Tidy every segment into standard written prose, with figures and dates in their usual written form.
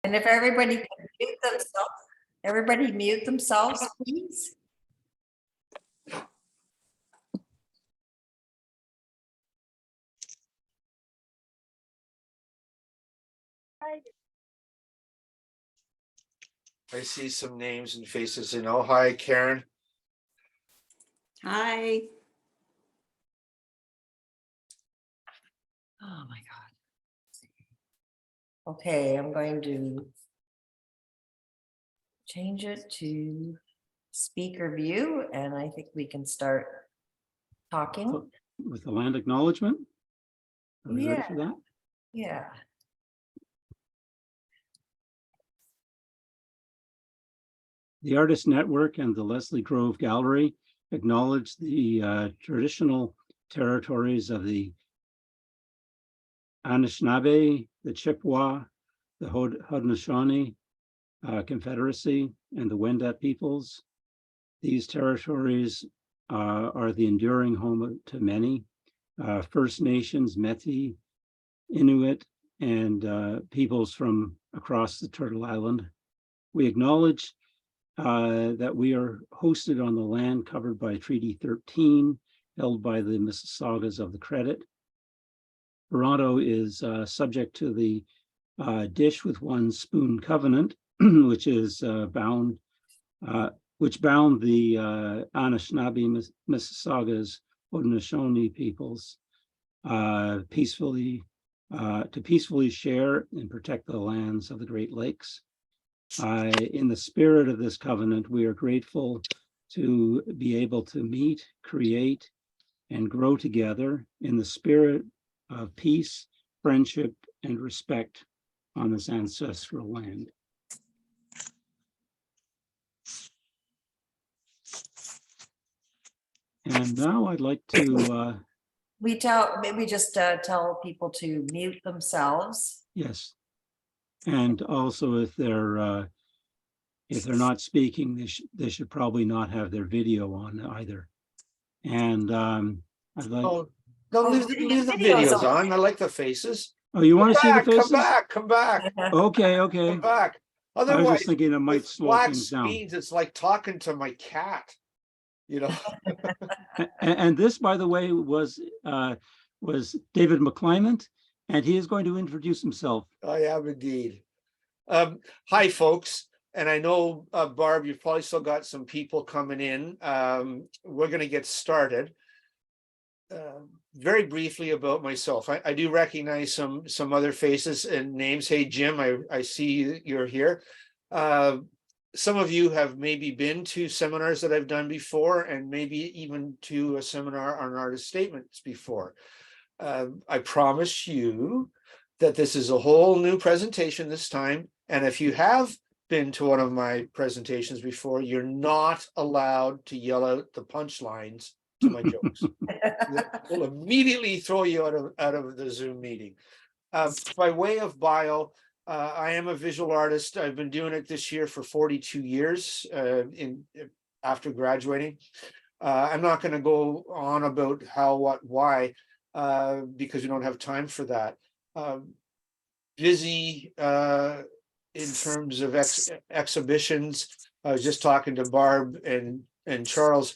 And if everybody can mute themselves, please. I see some names and faces in. Oh, hi, Karen. Hi. Oh my God. Okay, I'm going to change it to speaker view, and I think we can start talking. With the land acknowledgement. Are we ready Yeah. for that? Yeah. The Artist Network and the Leslie Grove Gallery acknowledge the traditional territories of the Anishinaabe, the Chippewa, the Haudenosaunee Confederacy, and the Wendat peoples. These territories are the enduring home to many First Nations, Métis, Inuit, and peoples from across the Turtle Island. We acknowledge that we are hosted on the land covered by Treaty 13, held by the Mississaugas of the Credit. Toronto is subject to the Dish with One Spoon Covenant, which bound the Anishinaabe, Mississaugas, Haudenosaunee peoples peacefully share and protect the lands of the Great Lakes. In the spirit of this covenant, we are grateful to be able to meet, create, and grow together in the spirit of peace, friendship, and respect on this ancestral land. And now I'd like to Maybe just tell people to mute themselves. yes, and also if they're not speaking, they should probably not have their video on either. And I'd like. Oh, no, leave the videos on. I like the faces. Oh, you want to see the faces? Come back. Okay. Come back. I was Otherwise, just thinking it might with slow flat things down. speeds, it's like talking to my cat, you know. And this, by the way, was David McClyment, and he is going to introduce himself. I am indeed. Hi, folks. And I know, Barb, you've probably still got some people coming in. We're going to get started. Very briefly about myself. I do recognize some other faces and names. Hey, Jim, I see you're here. Some of you have maybe been to seminars that I've done before, and maybe even to a seminar on artist statements before. I promise you that this is a whole new presentation this time. And if you have been to one of my presentations before, you're not allowed to yell out the punchlines to my jokes. We'll immediately throw you out of the Zoom meeting. By way of bio, I am a visual artist. I've been doing it this year for 42 years after graduating. I'm not going to go on about how, what, why, because we don't have time for that. Busy in terms of exhibitions. I was just talking to Barb and Charles.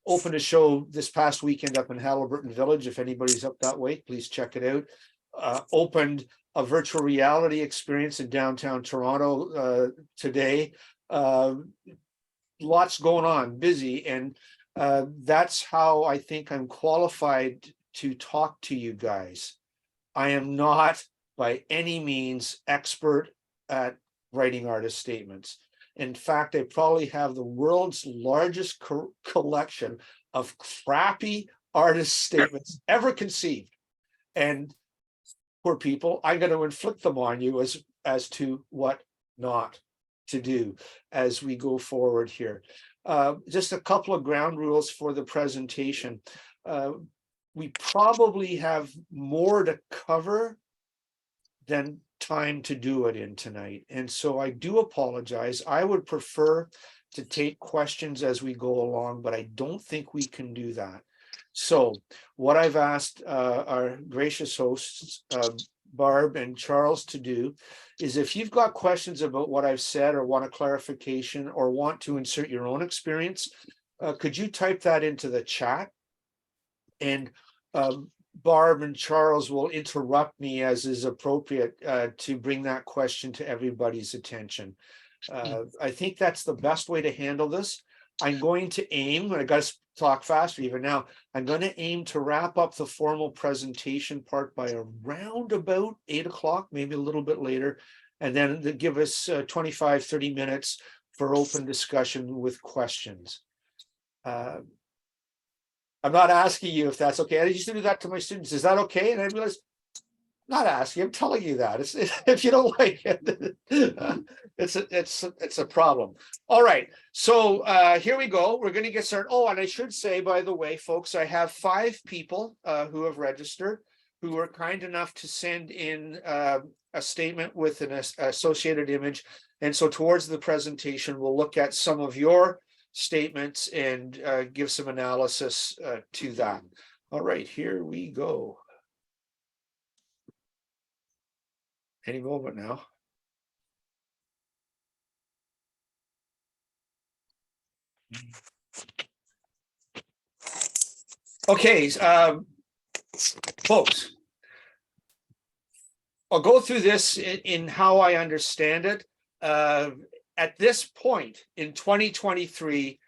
Opened a show this past weekend up in Halliburton Village. If anybody's up that way, please check it out. Opened a virtual reality experience in downtown Toronto today. Lots going on, busy, and that's how I think I'm qualified to talk to you guys. I am not by any means expert at writing artist statements. In fact, I probably have the world's largest collection of crappy artist statements ever conceived. And poor people, I'm going to inflict them on you as to what not to do as we go forward here. Just a couple of ground rules for the presentation. We probably have more to cover than time to do it in tonight. And so I do apologize. I would prefer to take questions as we go along, but I don't think we can do that. So what I've asked our gracious hosts, Barb and Charles to do is if you've got questions about what I've said or want a clarification or want to insert your own experience, could you type that into the chat? And Barb and Charles will interrupt me as is appropriate to bring that question to everybody's attention. I think that's the best way to handle this. I'm going to aim, I got to talk faster even now. I'm going to aim to wrap up the formal presentation part by around about 8 o'clock, maybe a little bit later, and then to give us 25, 30 minutes for open discussion with questions. I'm not asking you if that's okay. I used to do that to my students. Is that okay? And I realized, not asking, I'm telling you that. If you don't like it, it's a problem. All right, so here we go. We're going to get started. Oh, and I should say, by the way, folks, I have 5 people who have registered, who were kind enough to send in a statement with an associated image. And so towards the presentation, we'll look at some of your statements and give some analysis to that. All right, here we go. Any moment now. Okay, folks, I'll go through this in how I understand it. At this point in 2023,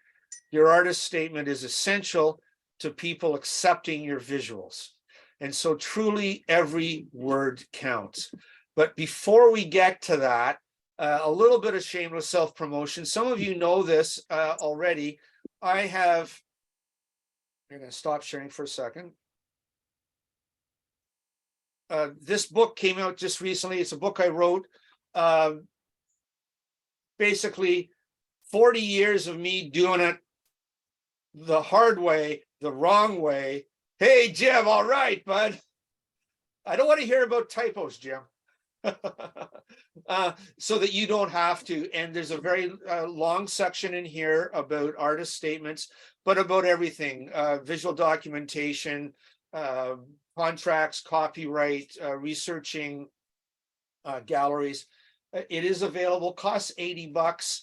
your artist statement is essential to people accepting your visuals. And so truly every word counts. But before we get to that, a little bit of shameless self-promotion. Some of you know this already. I'm going to stop sharing for a second. This book came out just recently. It's a book I wrote. Basically, 40 years of me doing it the hard way, the wrong way. Hey, Jim, all right, bud. I don't want to hear about typos, Jim. So that you don't have to. And there's a very long section in here about artist statements, but about everything, visual documentation, contracts, copyright, researching galleries. It is available, costs $80.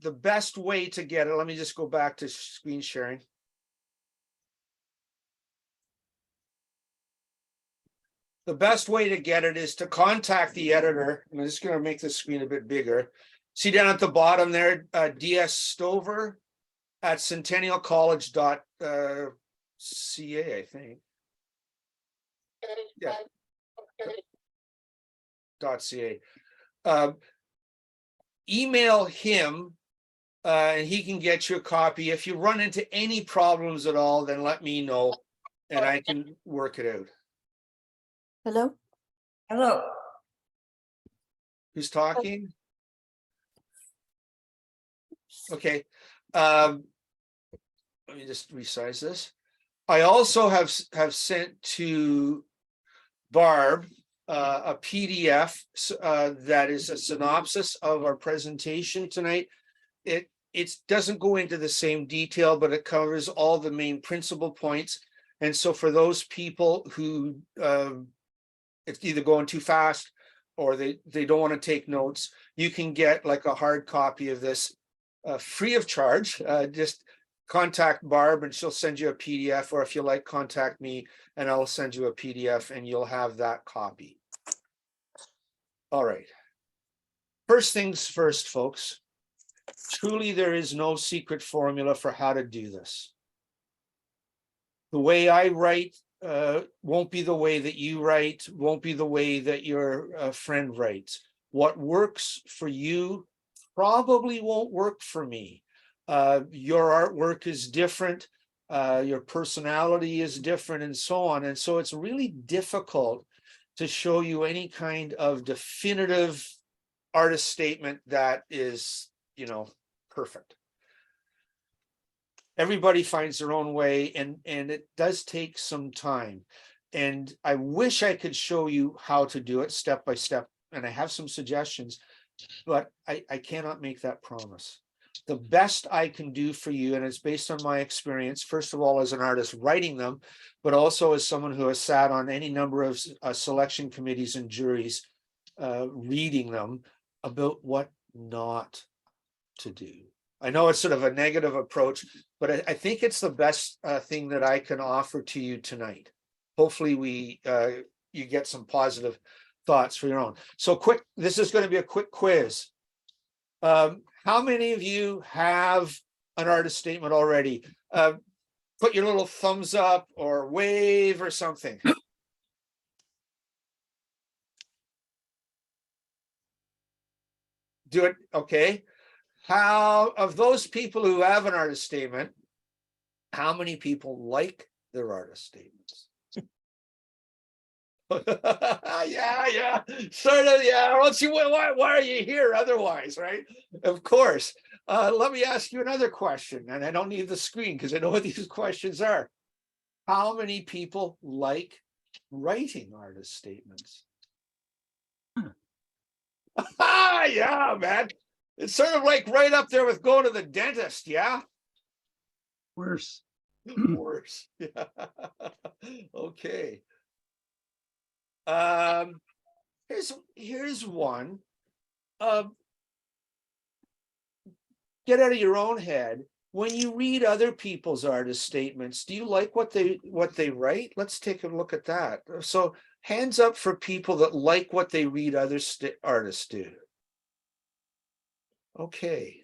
The best way to get it, let me just go back to screen sharing. The best way to get it is to contact the editor. I'm just going to make the screen a bit bigger. See down at the bottom there, DS Stover at centennialcollege.ca, I think. Yeah. .ca. Email him and he can get you a copy. If you run into any problems at all, then let me know and I can work it out. Hello? Hello. Who's talking? Okay. Let me just resize this. I also have sent to Barb a PDF that is a synopsis of our presentation tonight. It doesn't go into the same detail, but it covers all the main principal points. And so for those people who it's either going too fast or they don't want to take notes, you can get like a hard copy of this free of charge. Just contact Barb and she'll send you a PDF, or if you like, contact me and I'll send you a PDF and you'll have that copy. All right. First things first, folks. Truly, there is no secret formula for how to do this. The way I write won't be the way that you write, won't be the way that your friend writes. What works for you probably won't work for me. Your artwork is different, your personality is different, and so on. And so it's really difficult to show you any kind of definitive artist statement that is, perfect. Everybody finds their own way, and it does take some time. And I wish I could show you how to do it step by step. And I have some suggestions, but I cannot make that promise. the best I can do for you, and it's based on my experience, first of all, as an artist writing them, but also as someone who has sat on any number of selection committees and juries, reading them, about what not to do. I know it's sort of a negative approach, but I think it's the best thing that I can offer to you tonight. Hopefully you get some positive thoughts for your own. So quick, this is going to be a quick quiz. How many of you have an artist statement already? Put your little thumbs up or wave or something. Do it, okay. How, of those people who have an artist statement, how many people like their artist statements? Yeah, sort of, yeah. Well, see, why are you here otherwise, right? Of course. Let me ask you another question, and I don't need the screen because I know what these questions are. How many people like writing artist statements? Yeah, man. It's sort of like right up there with going to the dentist, yeah? Worse. Worse. Yeah. Okay. Here's one. Get out of your own head. When you read other people's artist statements, do you like what they write? Let's take a look at that. So hands up for people that like what they read other artists do. Okay.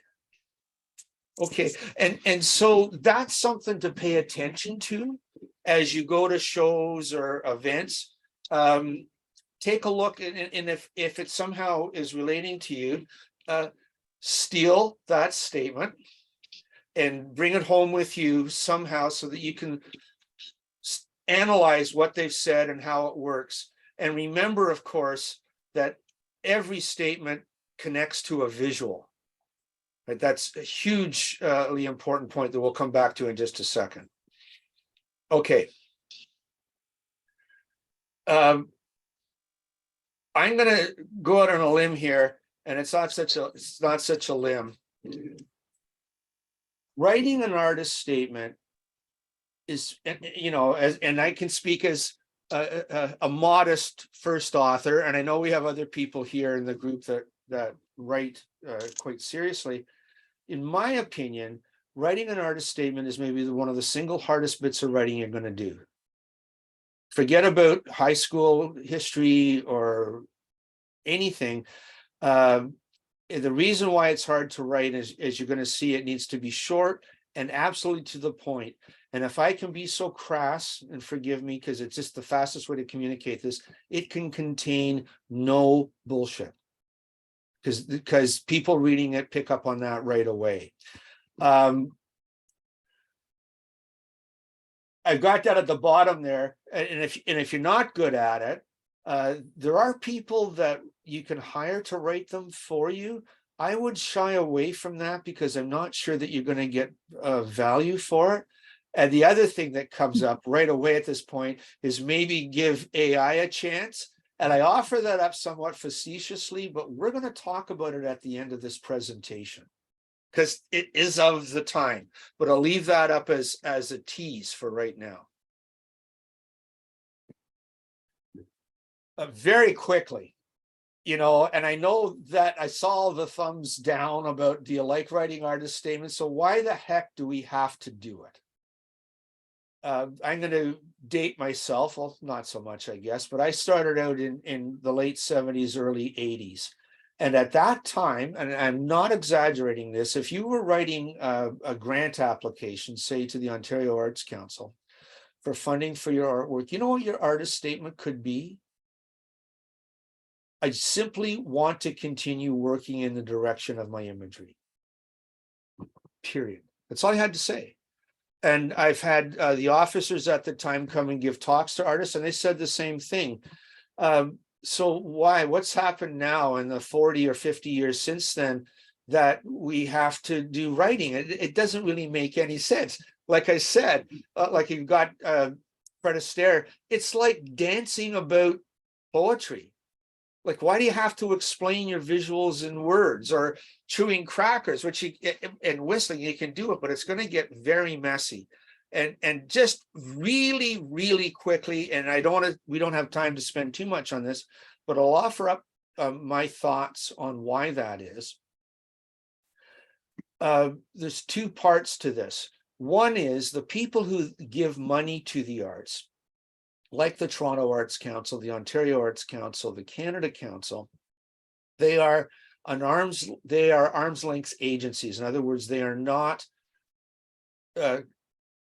Okay, and so that's something to pay attention to as you go to shows or events. Take a look, and if it somehow is relating to you, steal that statement and bring it home with you somehow so that you can analyze what they've said and how it works. And remember, of course, that every statement connects to a visual. Right? That's a hugely important point that we'll come back to in just a second. Okay. I'm going to go out on a limb here, and it's not such a limb. Writing an artist statement is, you know, and I can speak as a modest first author, and I know we have other people here in the group that write quite seriously. In my opinion, writing an artist statement is maybe one of the single hardest bits of writing you're going to do. Forget about high school history or anything. The reason why it's hard to write is, as you're going to see, it needs to be short and absolutely to the point. And if I can be so crass, and forgive me, because it's just the fastest way to communicate this, it can contain no bullshit. Because people reading it pick up on that right away. I've got that at the bottom there, and if you're not good at it, there are people that you can hire to write them for you. I would shy away from that because I'm not sure that you're going to get value for it. And the other thing that comes up right away at this point is maybe give AI a chance. And I offer that up somewhat facetiously, but we're going to talk about it at the end of this presentation because it is of the time. But I'll leave that up as a tease for right now. Very quickly, you know, and I know that I saw the thumbs down about, do you like writing artist statements? So why the heck do we have to do it? I'm going to date myself, well, not so much, I guess, but I started out in the late 70s, early 80s. And at that time, and I'm not exaggerating this, if you were writing a grant application, say to the Ontario Arts Council, for funding for your artwork, you know what your artist statement could be? I simply want to continue working in the direction of my imagery. Period. That's all I had to say. And I've had the officers at the time come and give talks to artists, and they said the same thing. So why? What's happened now in the 40 or 50 years since then that we have to do writing? It doesn't really make any sense. Like I said, like you've got Fred Astaire, it's like dancing about poetry. Like, why do you have to explain your visuals in words, or chewing crackers, which you and whistling, you can do it, but it's going to get very messy. And just really, really quickly, and we don't have time to spend too much on this, but I'll offer up my thoughts on why that is. There's two parts to this. One is the people who give money to the arts, like the Toronto Arts Council, the Ontario Arts Council, the Canada Council. They are arm's length agencies. In other words, they are not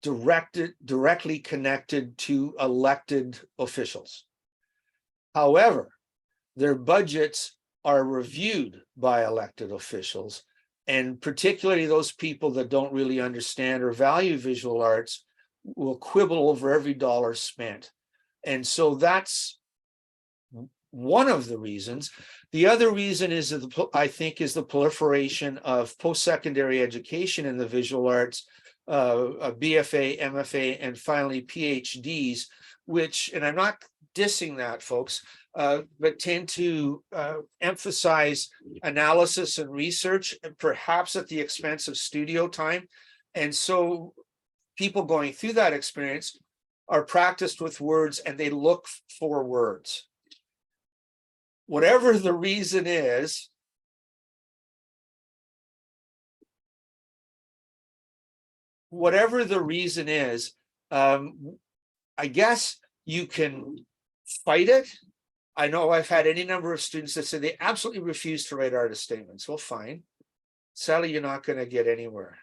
directly connected to elected officials. However, their budgets are reviewed by elected officials, and particularly those people that don't really understand or value visual arts will quibble over every dollar spent. And so that's one of the reasons. The other reason is, I think, is the proliferation of post-secondary education in the visual arts, a BFA, MFA, and finally PhDs, which, and I'm not dissing that, folks, but tend to emphasize analysis and research, perhaps at the expense of studio time. And so people going through that experience are practiced with words, and they look for words. Whatever the reason is, I guess you can fight it. I know I've had any number of students that say they absolutely refuse to write artist statements. Well, fine. Sadly, you're not going to get anywhere.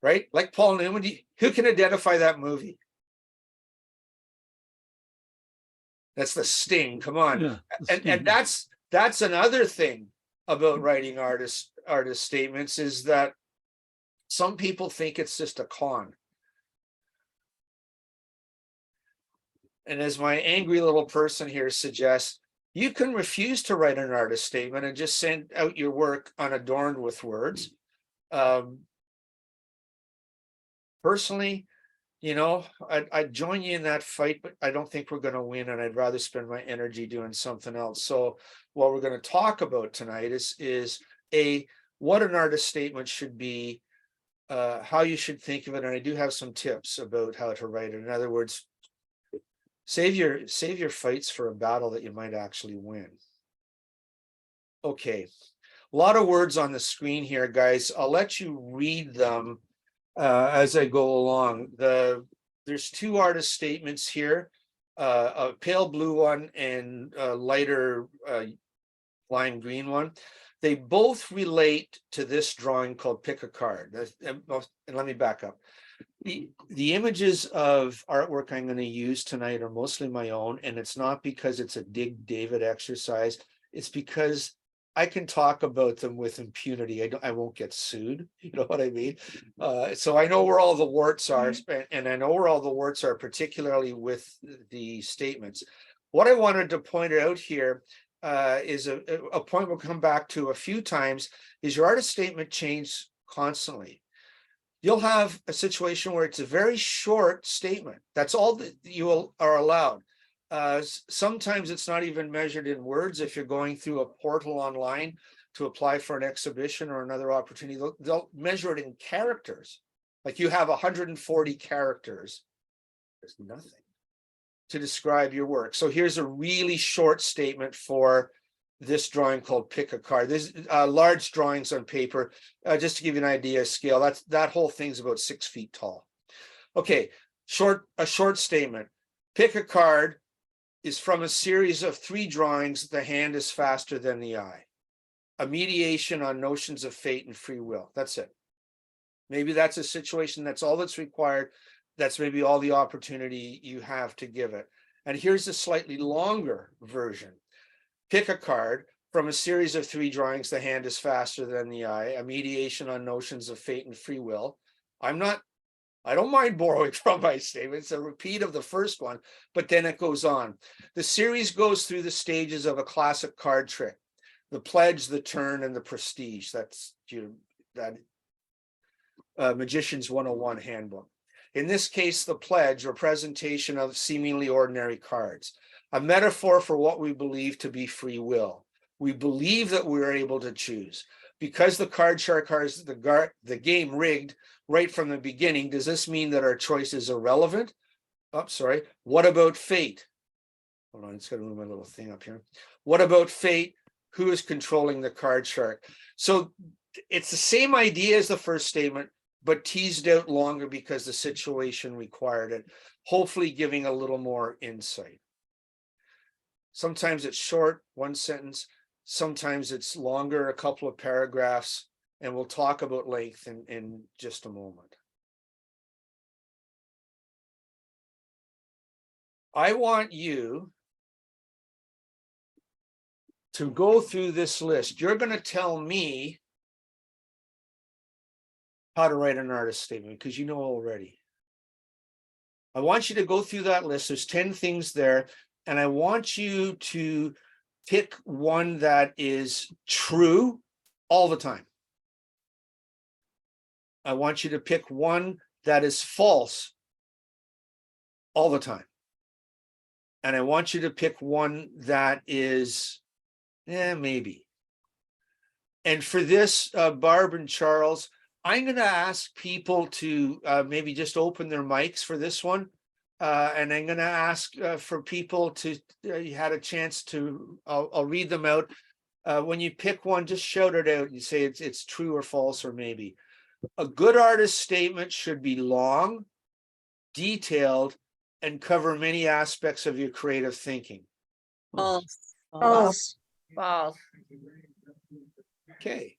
Right? Like Paul Newman, who can identify that movie? That's The Sting. Come on. Yeah, and that's another thing about writing artist statements, is that some people think it's just a con. And as my angry little person here suggests, you can refuse to write an artist statement and just send out your work unadorned with words. Personally, you know, I'd join you in that fight, but I don't think we're going to win, and I'd rather spend my energy doing something else. So what we're going to talk about tonight is what an artist statement should be, how you should think of it, and I do have some tips about how to write it. In other words, save your fights for a battle that you might actually win. Okay, a lot of words on the screen here, guys. I'll let you read them as I go along. There's two artist statements here, a pale blue one and a lighter lime green one. They both relate to this drawing called Pick a Card. And let me back up. The images of artwork I'm going to use tonight are mostly my own, and it's not because it's a Dig David exercise. It's because I can talk about them with impunity. I won't get sued. You know what I mean? So I know where all the warts are, and I know where all the warts are, particularly with the statements. What I wanted to point out here is a point we'll come back to a few times, is your artist statement changes constantly. You'll have a situation where it's a very short statement. That's all that you are allowed. Sometimes it's not even measured in words. If you're going through a portal online to apply for an exhibition or another opportunity, they'll measure it in characters. Like you have 140 characters. There's nothing to describe your work. So here's a really short statement for this drawing called Pick a Card. There's large drawings on paper, just to give you an idea of scale. That whole thing's about 6 feet tall. Okay, a short statement. Pick a Card is from a series of 3 drawings. The hand is faster than the eye. A mediation on notions of fate and free will. That's it. Maybe that's a situation. That's all that's required. That's maybe all the opportunity you have to give it. And here's a slightly longer version. Pick a card from a series of 3 drawings. The hand is faster than the eye. A mediation on notions of fate and free will. I don't mind borrowing from my statement. It's a repeat of the first one, but then it goes on. The series goes through the stages of a classic card trick: the pledge, the turn, and the prestige. That's Magician's 101 handbook. In this case, the pledge, or presentation of seemingly ordinary cards. a metaphor for what we believe to be free will. We believe that we're able to choose. Because the card shark has the game rigged right from the beginning, does this mean that our choice is irrelevant? Oh, sorry. What about fate? Hold on, it's got to move my little thing up here. What about fate? Who is controlling the card shark? So it's the same idea as the first statement, but teased out longer because the situation required it, hopefully giving a little more insight. Sometimes it's short, one sentence. Sometimes it's longer, a couple of paragraphs, and we'll talk about length in just a moment. I want you to go through this list. You're going to tell me how to write an artist statement because you know already. I want you to go through that list. There's 10 things there, and I want you to pick one that is true all the time. I want you to pick one that is false all the time. And I want you to pick one that is, maybe. And for this, Barb and Charles, I'm going to ask people to maybe just open their mics for this one. And I'm going to ask for people to, you had a chance to, I'll read them out. When you pick one, just shout it out. You say it's true or false or maybe. A good artist statement should be long, detailed, and cover many aspects of your creative thinking. False. False. Okay.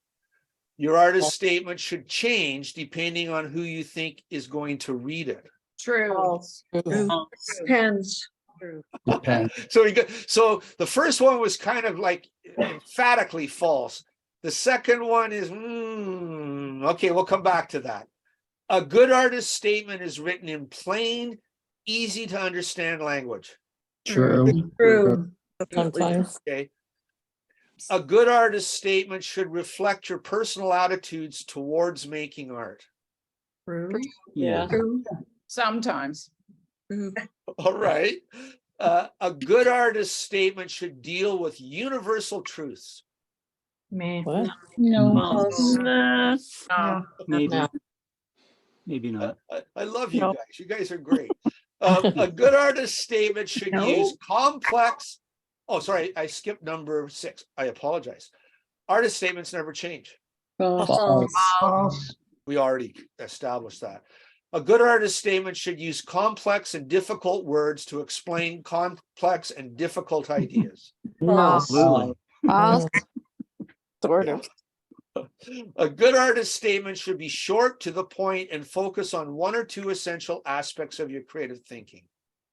Your artist statement should change depending on who you think is going to read it. True. False. Depends. So the first one was kind of like emphatically false. The second one is, okay, we'll come back to that. A good artist statement is written in plain, easy to understand language. True. True. Sometimes. Okay. A good artist statement should reflect your personal attitudes towards making art. True. Yeah. True. Sometimes. All right. A good artist statement should deal with universal truths. What? No. Maybe, No. maybe not. I love you No. guys. You guys are great. A good artist statement should use complex. Oh, sorry, I skipped number 6. I apologize. Artist statements never change. False. We already established that. A good artist statement should use complex and difficult words to explain complex and difficult ideas. Absolutely. False. Sort of. A good artist statement should be short, to the point, and focus on one or two essential aspects of your creative thinking.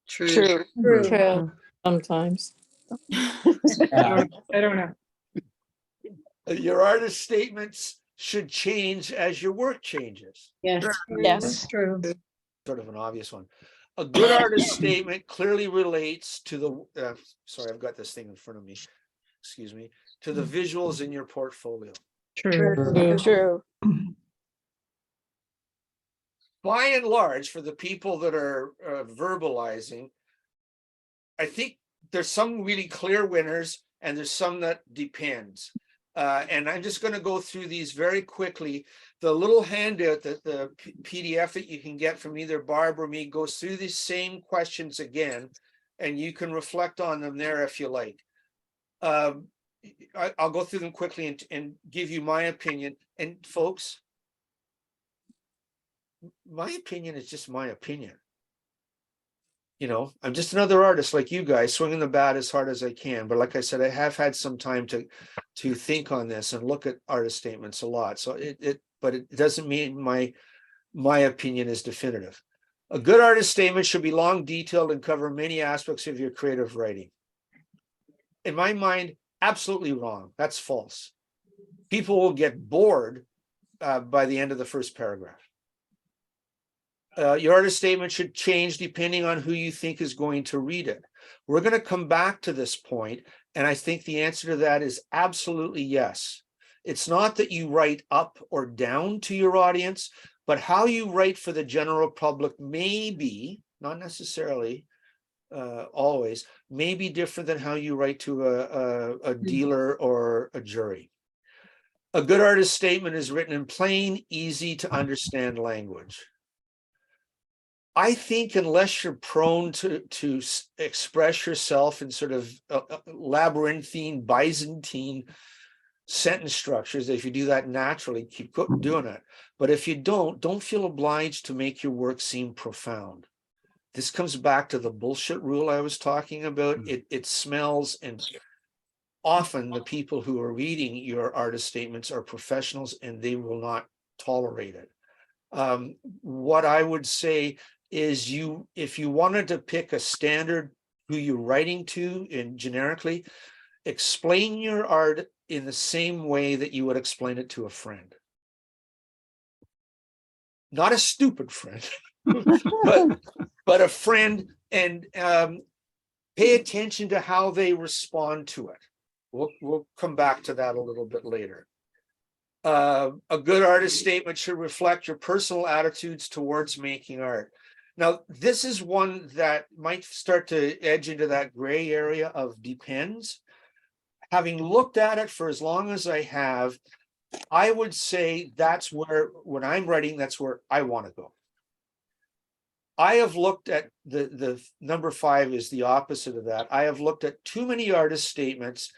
True. True. Sometimes. I don't know. Your artist statements should change as your work changes. Yes. Yes. True. Sort of an obvious one. A good artist statement clearly relates to the, sorry, I've got this thing in front of me. Excuse me, to the visuals in your portfolio. True. True. By and large, for the people that are verbalizing, I think there's some really clear winners and there's some that depends. And I'm just going to go through these very quickly. The little handout that the PDF that you can get from either Barb or me goes through these same questions again, and you can reflect on them there if you like. I'll go through them quickly and give you my opinion. And folks, my opinion is just my opinion. You know, I'm just another artist like you guys, swinging the bat as hard as I can. But like I said, I have had some time to think on this and look at artist statements a lot. So but it doesn't mean my opinion is definitive. A good artist statement should be long, detailed, and cover many aspects of your creative writing. In my mind, absolutely wrong. That's false. People will get bored by the end of the first paragraph. Your artist statement should change depending on who you think is going to read it. We're going to come back to this point, and I think the answer to that is absolutely yes. It's not that you write up or down to your audience, but how you write for the general public may be, not necessarily, always, may be different than how you write to a dealer or a jury. A good artist statement is written in plain, easy to understand language. I think unless you're prone to express yourself in sort of labyrinthine, Byzantine sentence structures, if you do that naturally, keep doing it. But if you don't feel obliged to make your work seem profound. This comes back to the bullshit rule I was talking about. It smells, and often the people who are reading your artist statements are professionals and they will not tolerate it. What I would say is if you wanted to pick a standard who you're writing to in generically, explain your art in the same way that you would explain it to a friend. Not a stupid friend, but a friend, and pay attention to how they respond to it. We'll come back to that a little bit later. A good artist statement should reflect your personal attitudes towards making art. Now, this is one that might start to edge into that gray area of depends. Having looked at it for as long as I have, I would say that's where, when I'm writing, that's where I want to go. I have looked at the number 5 is the opposite of that. I have looked at too many artist statements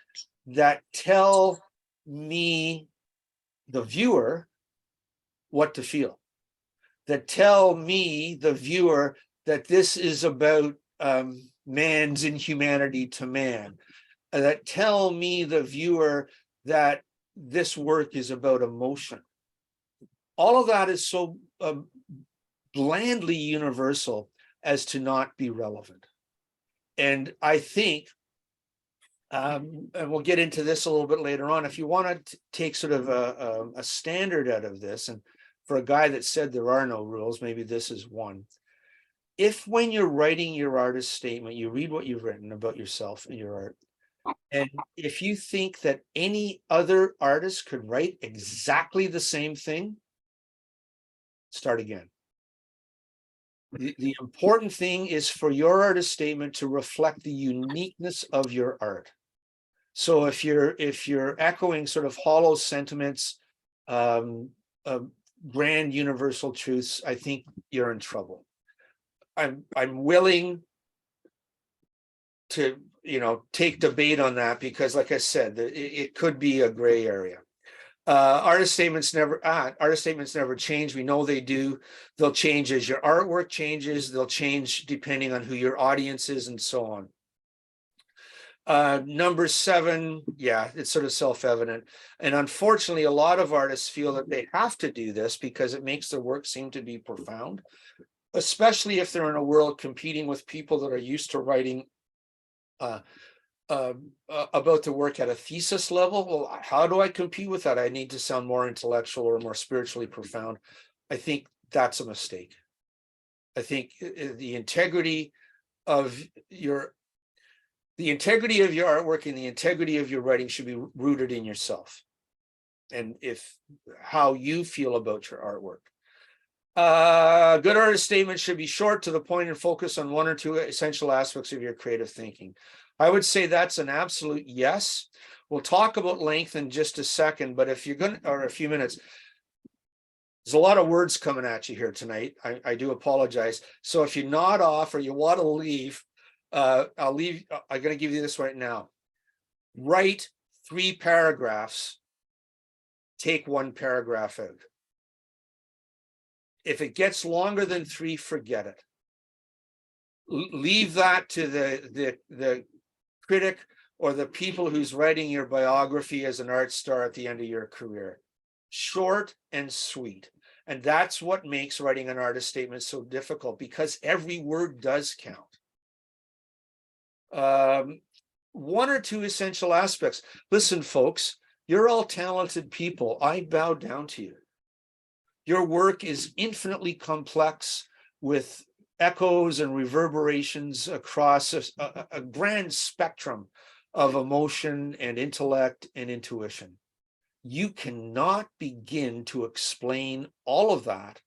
that tell me, the viewer, what to feel, that tell me, the viewer, that this is about man's inhumanity to man, that tell me, the viewer, that this work is about emotion. All of that is so blandly universal as to not be relevant. And I think, and we'll get into this a little bit later on, if you want to take sort of a standard out of this, and for a guy that said there are no rules, maybe this is one. If when you're writing your artist statement, you read what you've written about yourself and your art, and if you think that any other artist could write exactly the same thing, start again. The important thing is for your artist statement to reflect the uniqueness of your art. So if you're echoing sort of hollow sentiments, grand universal truths, I think you're in trouble. I'm willing to take debate on that, because like I said, it could be a gray area. Artist statements never change. We know they do. They'll change as your artwork changes. They'll change depending on who your audience is and so on. Number 7, yeah, it's sort of self-evident. And unfortunately, a lot of artists feel that they have to do this because it makes their work seem to be profound, especially if they're in a world competing with people that are used to writing about the work at a thesis level. Well, how do I compete with that? I need to sound more intellectual or more spiritually profound. I think that's a mistake. I think the integrity of your artwork and the integrity of your writing should be rooted in yourself, and how you feel about your artwork. Good artist statement should be short, to the point, and focus on 1 or 2 essential aspects of your creative thinking. I would say that's an absolute yes. We'll talk about length in just a second, but if you're going to, or a few minutes, there's a lot of words coming at you here tonight. I do apologize. So if you nod off or you want to leave, I'll leave. I'm going to give you this right now. Write 3 paragraphs. Take 1 paragraph out. If it gets longer than 3, forget it. Leave that to the critic or the people who's writing your biography as an art star at the end of your career. Short and sweet. And that's what makes writing an artist statement so difficult, because every word does count. 1 or 2 essential aspects. Listen, folks, you're all talented people. I bow down to you. Your work is infinitely complex, with echoes and reverberations across a grand spectrum of emotion and intellect and intuition. You cannot begin to explain all of that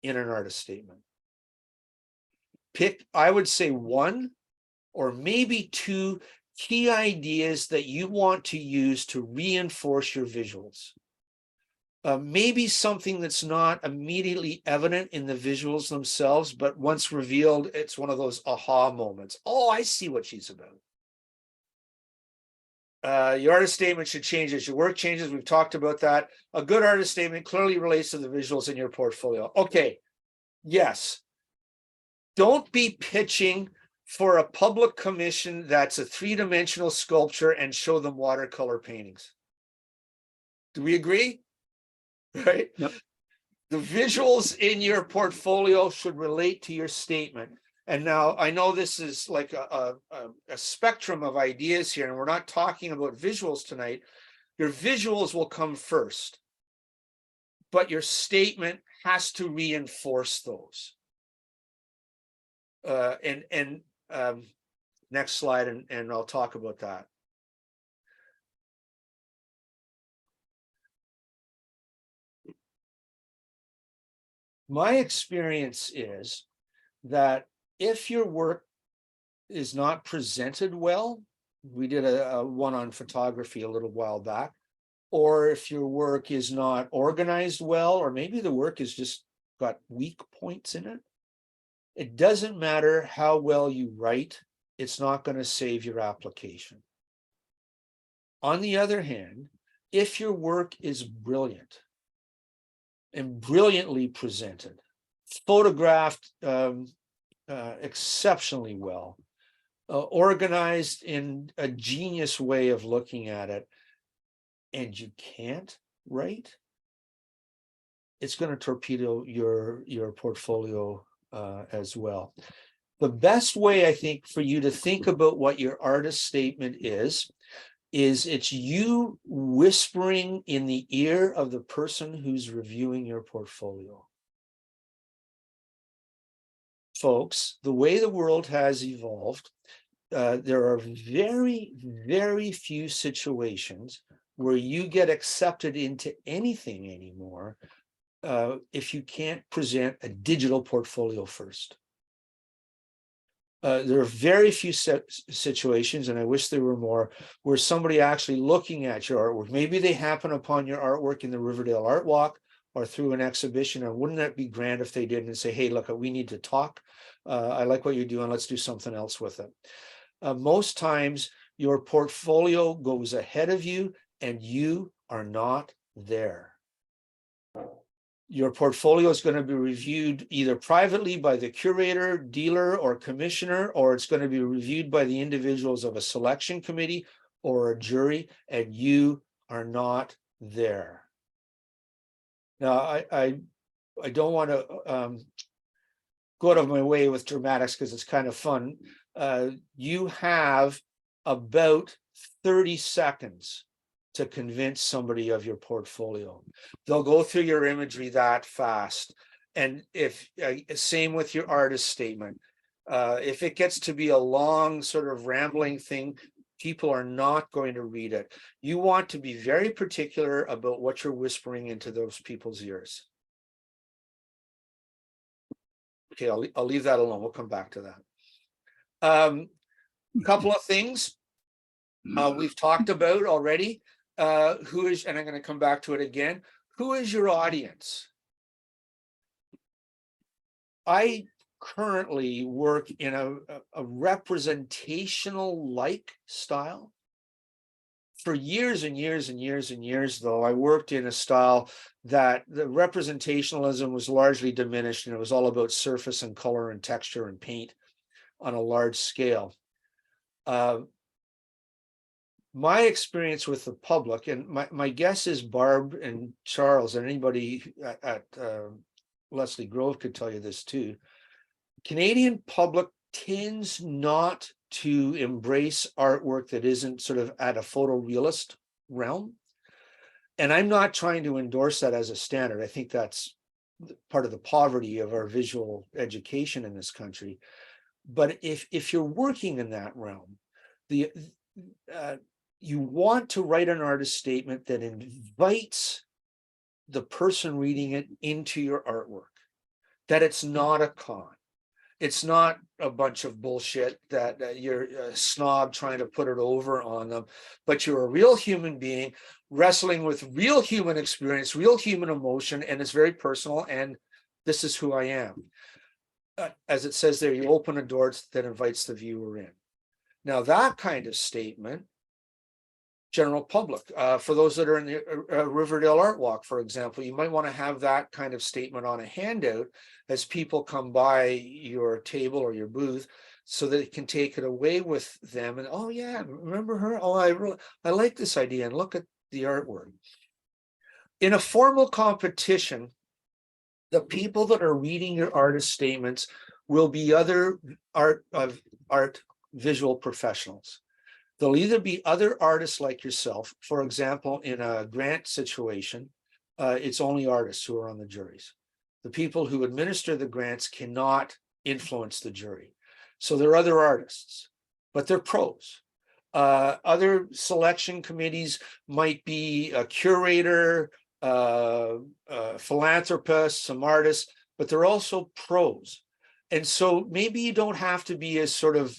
in an artist statement. pick, I would say, one or maybe two key ideas that you want to use to reinforce your visuals. Maybe something that's not immediately evident in the visuals themselves, but once revealed, it's one of those aha moments. Oh, I see what she's about. Your artist statement should change as your work changes. We've talked about that. A good artist statement clearly relates to the visuals in your portfolio. Okay, yes. Don't be pitching for a public commission that's a three-dimensional sculpture and show them watercolor paintings. Do we agree? Right? Yep. The visuals in your portfolio should relate to your statement. And now I know this is like a spectrum of ideas here, and we're not talking about visuals tonight. Your visuals will come first, but your statement has to reinforce those. Next slide, and I'll talk about that. My experience is that if your work is not presented well, we did a one on photography a little while back, or if your work is not organized well, or maybe the work has just got weak points in it, it doesn't matter how well you write, it's not going to save your application. On the other hand, if your work is brilliant and brilliantly presented, photographed exceptionally well, organized in a genius way of looking at it, and you can't write, it's going to torpedo your portfolio as well. The best way, I think, for you to think about what your artist statement is it's you whispering in the ear of the person who's reviewing your portfolio. Folks, the way the world has evolved, there are very, very few situations where you get accepted into anything anymore if you can't present a digital portfolio first. There are very few situations, and I wish there were more, where somebody actually looking at your artwork, maybe they happen upon your artwork in the Riverdale Art Walk or through an exhibition, and wouldn't that be grand if they did and say, hey, look, we need to talk. I like what you're doing. Let's do something else with it. Most times your portfolio goes ahead of you and you are not there. Your portfolio is going to be reviewed either privately by the curator, dealer, or commissioner, or it's going to be reviewed by the individuals of a selection committee or a jury, and you are not there. Now, I don't want to go out of my way with dramatics because it's kind of fun. You have about 30 seconds to convince somebody of your portfolio. They'll go through your imagery that fast. And if same with your artist statement, if it gets to be a long sort of rambling thing, people are not going to read it. You want to be very particular about what you're whispering into those people's ears. Okay, I'll leave that alone. We'll come back to that. Couple of things we've talked about already. Who is, and I'm going to come back to it again, who is your audience? I currently work in a representational like style. For years and years and years and years, though, I worked in a style that the representationalism was largely diminished, and it was all about surface and color and texture and paint on a large scale. My experience with the public, and my guess is Barb and Charles and anybody at Leslie Grove could tell you this too, Canadian public tends not to embrace artwork that isn't sort of at a photorealist realm. And I'm not trying to endorse that as a standard. I think that's part of the poverty of our visual education in this country. But if you're working in that realm, you want to write an artist statement that invites the person reading it into your artwork, that it's not a con. It's not a bunch of bullshit that you're a snob trying to put it over on them, but you're a real human being wrestling with real human experience, real human emotion, and it's very personal. And this is who I am. As it says there, you open a door that invites the viewer in. Now, that kind of statement, general public, for those that are in the Riverdale Art Walk, for example, you might want to have that kind of statement on a handout as people come by your table or your booth, so that it can take it away with them. And, oh yeah, remember her? Oh, I like this idea, and look at the artwork. In a formal competition, the people that are reading your artist statements will be other art visual professionals. There'll either be other artists like yourself. For example, in a grant situation, it's only artists who are on the juries. The people who administer the grants cannot influence the jury. So there are other artists, but they're pros. Other selection committees might be a curator, philanthropists, some artists, but they're also pros. And so maybe you don't have to be as sort of,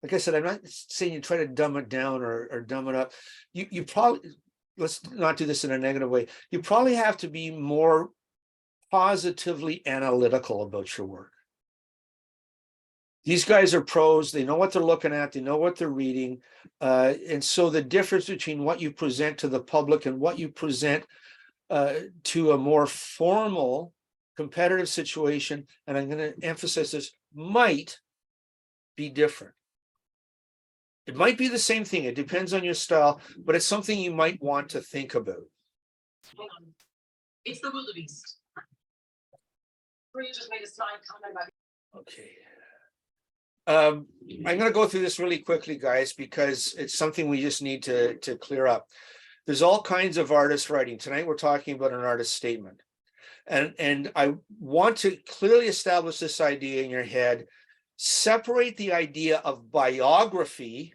like I said, I'm not saying you try to dumb it down or dumb it up. You probably, let's not do this in a negative way. You probably have to be more positively analytical about your work. These guys are pros. They know what they're looking at. They know what they're reading. And so the difference between what you present to the public and what you present to a more formal competitive situation, and I'm going to emphasize this, might be different. It might be the same thing. It depends on your style, but it's something you might want to think about. Hang on. It's the wildebeest. Maria just made a snide comment about. Okay. I'm going to go through this really quickly, guys, because it's something we just need to clear up. There's all kinds of artist writing. Tonight, we're talking about an artist statement. And I want to clearly establish this idea in your head. Separate the idea of biography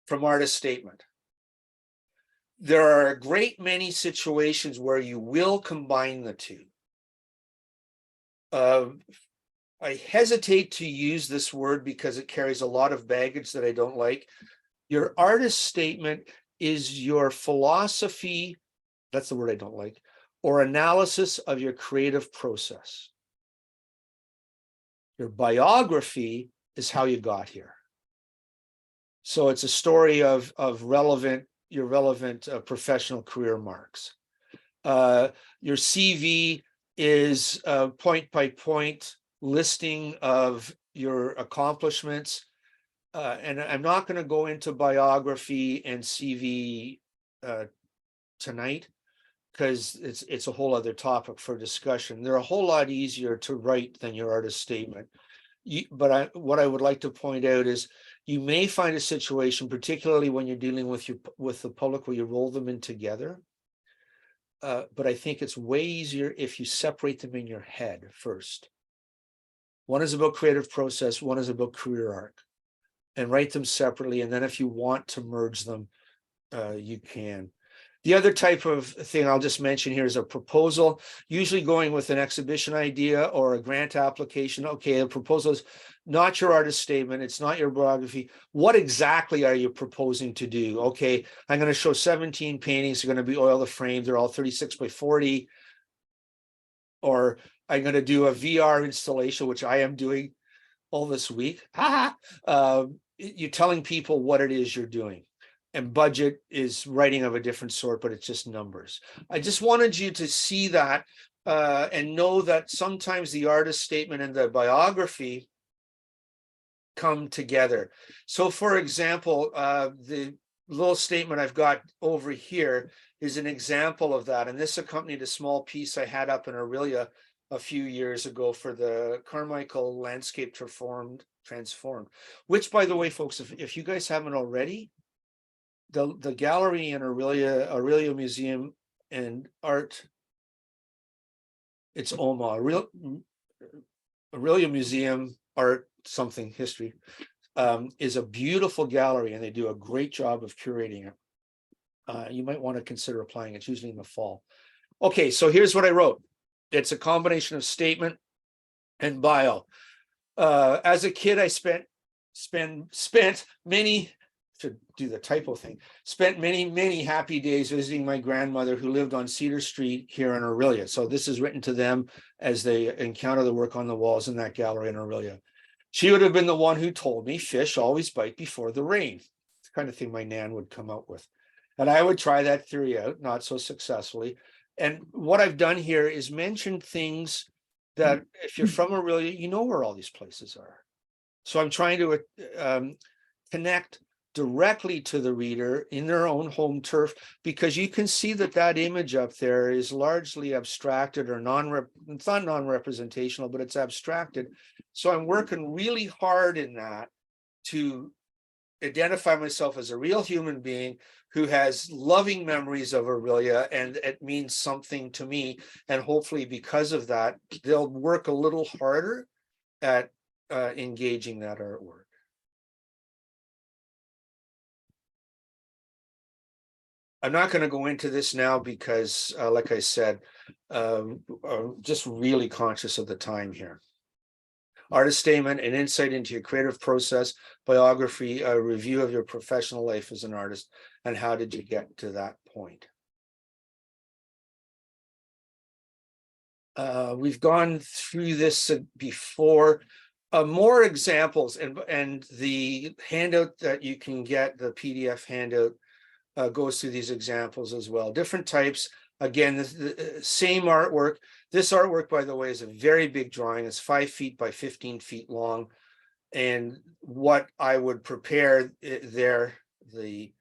from artist statement. There are a great many situations where you will combine the two. I hesitate to use this word because it carries a lot of baggage that I don't like. Your artist statement is your philosophy, that's the word I don't like, or analysis of your creative process. Your biography is how you got here. So it's a story of your relevant professional career marks. Your CV is a point-by-point listing of your accomplishments. And I'm not going to go into biography and CV tonight, because it's a whole other topic for discussion. They're a whole lot easier to write than your artist statement. But what I would like to point out is you may find a situation, particularly when you're dealing with the public, where you roll them in together. But I think it's way easier if you separate them in your head first. One is about creative process, one is about career arc, and write them separately. And then if you want to merge them, you can. The other type of thing I'll just mention here is a proposal, usually going with an exhibition idea or a grant application. Okay, a proposal is not your artist statement. It's not your biography. What exactly are you proposing to do? Okay, I'm going to show 17 paintings. They're going to be oil to frame. They're all 36 by 40. Or I'm going to do a VR installation, which I am doing all this week. You're telling people what it is you're doing. And budget is writing of a different sort, but it's just numbers. I just wanted you to see that and know that sometimes the artist statement and the biography come together. So for example, the little statement I've got over here is an example of that. And this accompanied a small piece I had up in Aurelia a few years ago for the Carmichael Landscape Transformed, which, by the way, folks, if you guys haven't already, the gallery in Aurelia Museum and Art, it's OMA, Aurelia Museum Art something history, is a beautiful gallery, and they do a great job of curating it. You might want to consider applying. It's usually in the fall. Okay, so here's what I wrote. It's a combination of statement and bio. As a kid, I spent many, to do the typo thing, spent many happy days visiting my grandmother who lived on Cedar Street here in Orillia. So this is written to them as they encounter the work on the walls in that gallery in Orillia. She would have been the one who told me fish always bite before the rain. It's the kind of thing my nan would come out with. And I would try that theory out, not so successfully. And what I've done here is mention things that if you're from Orillia, you know where all these places are. So I'm trying to connect directly to the reader in their own home turf, because you can see that that image up there is largely abstracted or it's not non-representational, but it's abstracted. So I'm working really hard in that to identify myself as a real human being who has loving memories of Orillia, and it means something to me. And hopefully because of that, they'll work a little harder at engaging that artwork. I'm not going to go into this now because, like I said, just really conscious of the time here. Artist statement, an insight into your creative process, biography, a review of your professional life as an artist, and how did you get to that point? We've gone through this before. More examples, and the handout that you can get, the PDF handout, goes through these examples as well. Different types. Again, the same artwork. This artwork, by the way, is a very big drawing. It's 5 feet by 15 feet long. And what I would prepare there, the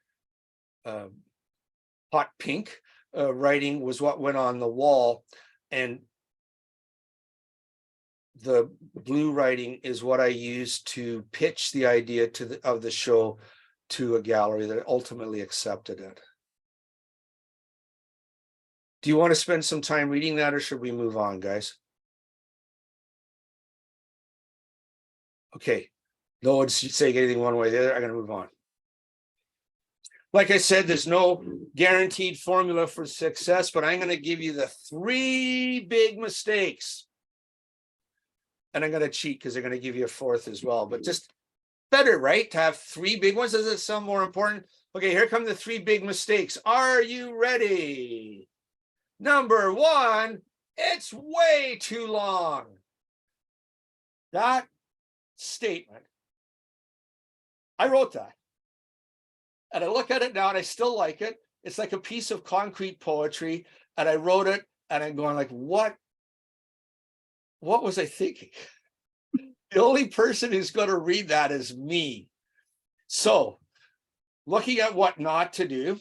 hot pink writing was what went on the wall. And the blue writing is what I used to pitch the idea of the show to a gallery that ultimately accepted it. Do you want to spend some time reading that, or should we move on, guys? Okay, no one's saying anything one way or the other. I'm going to move on. Like I said, there's no guaranteed formula for success, but I'm going to give you the 3 big mistakes. And I'm going to cheat because they're going to give you a 4th as well, but just better, right? To have 3 big ones. Does it sound more important? Okay, here come the 3 big mistakes. Are you ready? Number 1, it's way too long. That statement, I wrote that. And I look at it now and I still like it. It's like a piece of concrete poetry. And I wrote it and I'm going like, what was I thinking? The only person who's going to read that is me. So looking at what not to do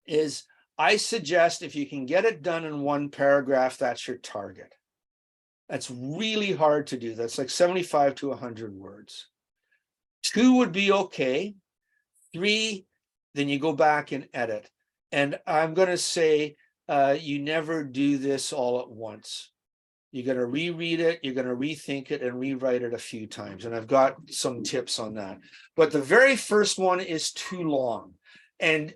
is, I suggest if you can get it done in 1 paragraph, that's your target. That's really hard to do. That's like 75 to 100 words. 2 would be okay. 3, then you go back and edit. And I'm going to say you never do this all at once. You're going to reread it, you're going to rethink it and rewrite it a few times. And I've got some tips on that. But the very first one is too long. And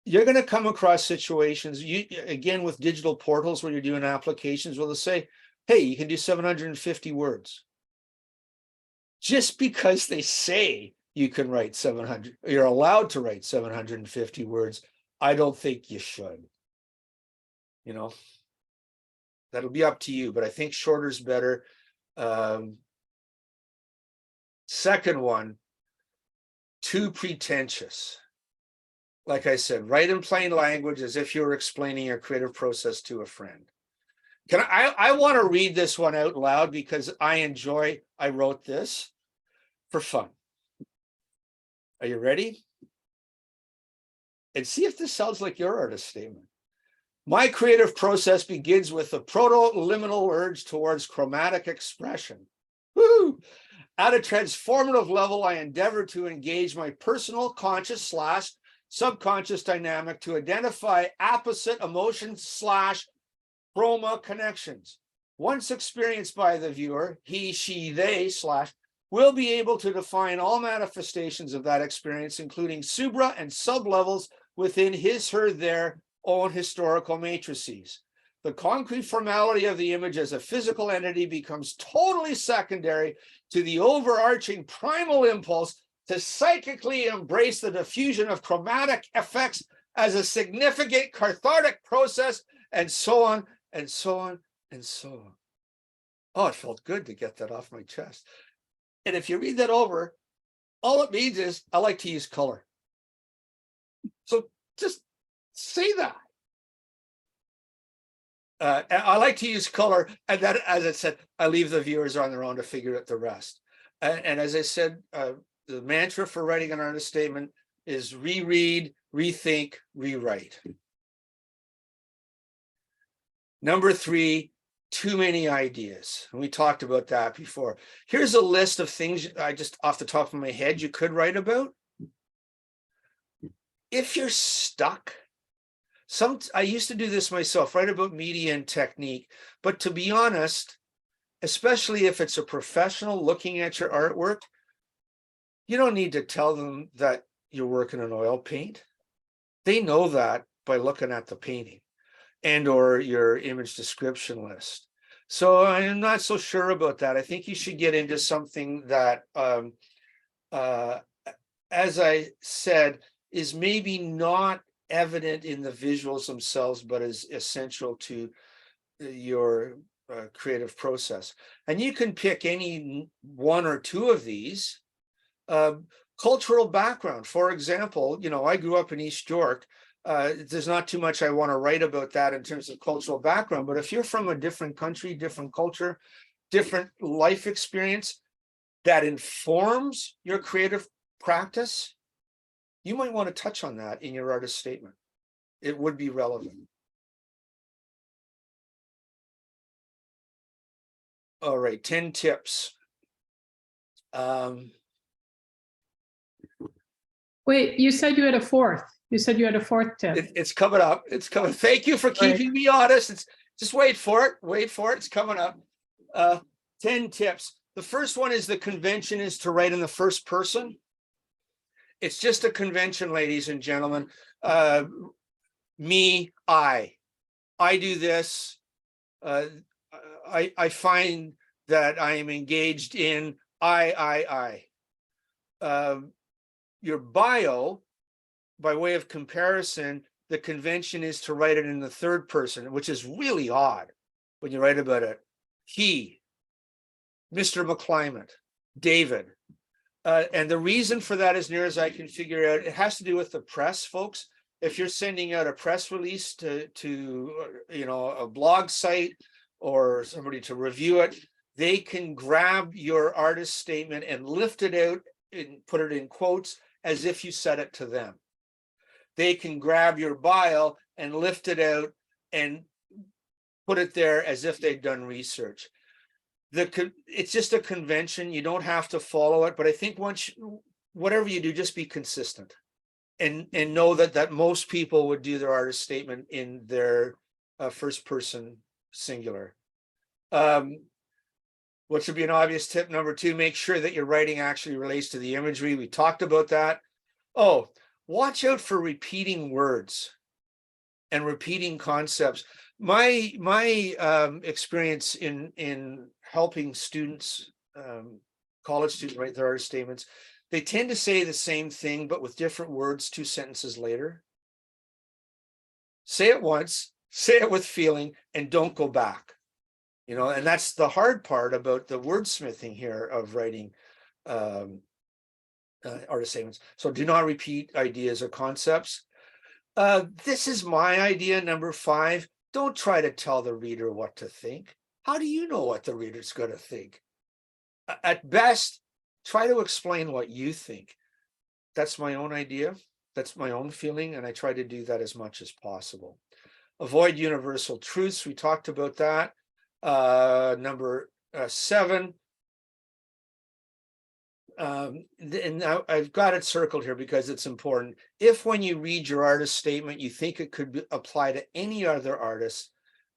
you're going to come across situations, again, with digital portals where you're doing applications, where they'll say, hey, you can do 750 words. Just because they say you can write 700, you're allowed to write 750 words, I don't think you should. You know, that'll be up to you, but I think shorter is better. Second one, too pretentious. Like I said, write in plain language as if you were explaining your creative process to a friend. I want to read this one out loud because I wrote this for fun. Are you ready? And see if this sounds like your artist statement. My creative process begins with a proto-liminal urge towards chromatic expression. Woo! At a transformative level, I endeavor to engage my personal, conscious / subconscious dynamic to identify opposite emotions / chroma connections. Once experienced by the viewer, he, she, they / will be able to define all manifestations of that experience, including subra and sublevels within his, her, their own historical matrices. the concrete formality of the image as a physical entity becomes totally secondary to the overarching primal impulse to psychically embrace the diffusion of chromatic effects as a significant cathartic process, and so on, and so on, and so on. Oh, it felt good to get that off my chest. And if you read that over, all it means is I like to use color. So just say that. I like to use color, and then, as I said, I leave the viewers on their own to figure out the rest. And as I said, the mantra for writing an artist statement is reread, rethink, rewrite. Number 3, too many ideas. And we talked about that before. Here's a list of things I just off the top of my head you could write about. If you're stuck, I used to do this myself, write about media and technique, but to be honest, especially if it's a professional looking at your artwork, you don't need to tell them that you're working on oil paint. They know that by looking at the painting and or your image description list. So I'm not so sure about that. I think you should get into something that, as I said, is maybe not evident in the visuals themselves, but is essential to your creative process. And you can pick any 1 or 2 of these. Cultural background, for example, I grew up in East York. There's not too much I want to write about that in terms of cultural background, but if you're from a different country, different culture, different life experience that informs your creative practice, you might want to touch on that in your artist statement. It would be relevant. All right, 10 tips. Wait, you said you had a fourth. You said you had a fourth tip. It's coming up. It's coming. Thank you for keeping me honest. It's just wait for it. Wait for it. It's coming up. 10 tips. The first one is the convention is to write in the first person. It's just a convention, ladies and gentlemen. Me, I do this. I find that I am engaged in I. Your bio, by way of comparison, the convention is to write it in the third person, which is really odd when you write about it. He, Mr. McClyment, David. And the reason for that, as near as I can figure out, it has to do with the press, folks. If you're sending out a press release to a blog site or somebody to review it, they can grab your artist statement and lift it out and put it in quotes as if you said it to them. They can grab your bio and lift it out and put it there as if they've done research. It's just a convention. You don't have to follow it, but I think whatever you do, just be consistent and know that most people would do their artist statement in their first person singular. What should be an obvious tip number 2, make sure that your writing actually relates to the imagery. We talked about that. Oh, watch out for repeating words and repeating concepts. My experience in helping students, college students write their artist statements, they tend to say the same thing, but with different words 2 sentences later. Say it once, say it with feeling, and don't go back. And that's the hard part about the wordsmithing here of writing artist statements. So do not repeat ideas or concepts. This is my idea, number 5. Don't try to tell the reader what to think. How do you know what the reader's going to think? At best, try to explain what you think. That's my own idea. That's my own feeling, and I try to do that as much as possible. Avoid universal truths. We talked about that. Number 7. And now I've got it circled here because it's important. If when you read your artist statement, you think it could apply to any other artist,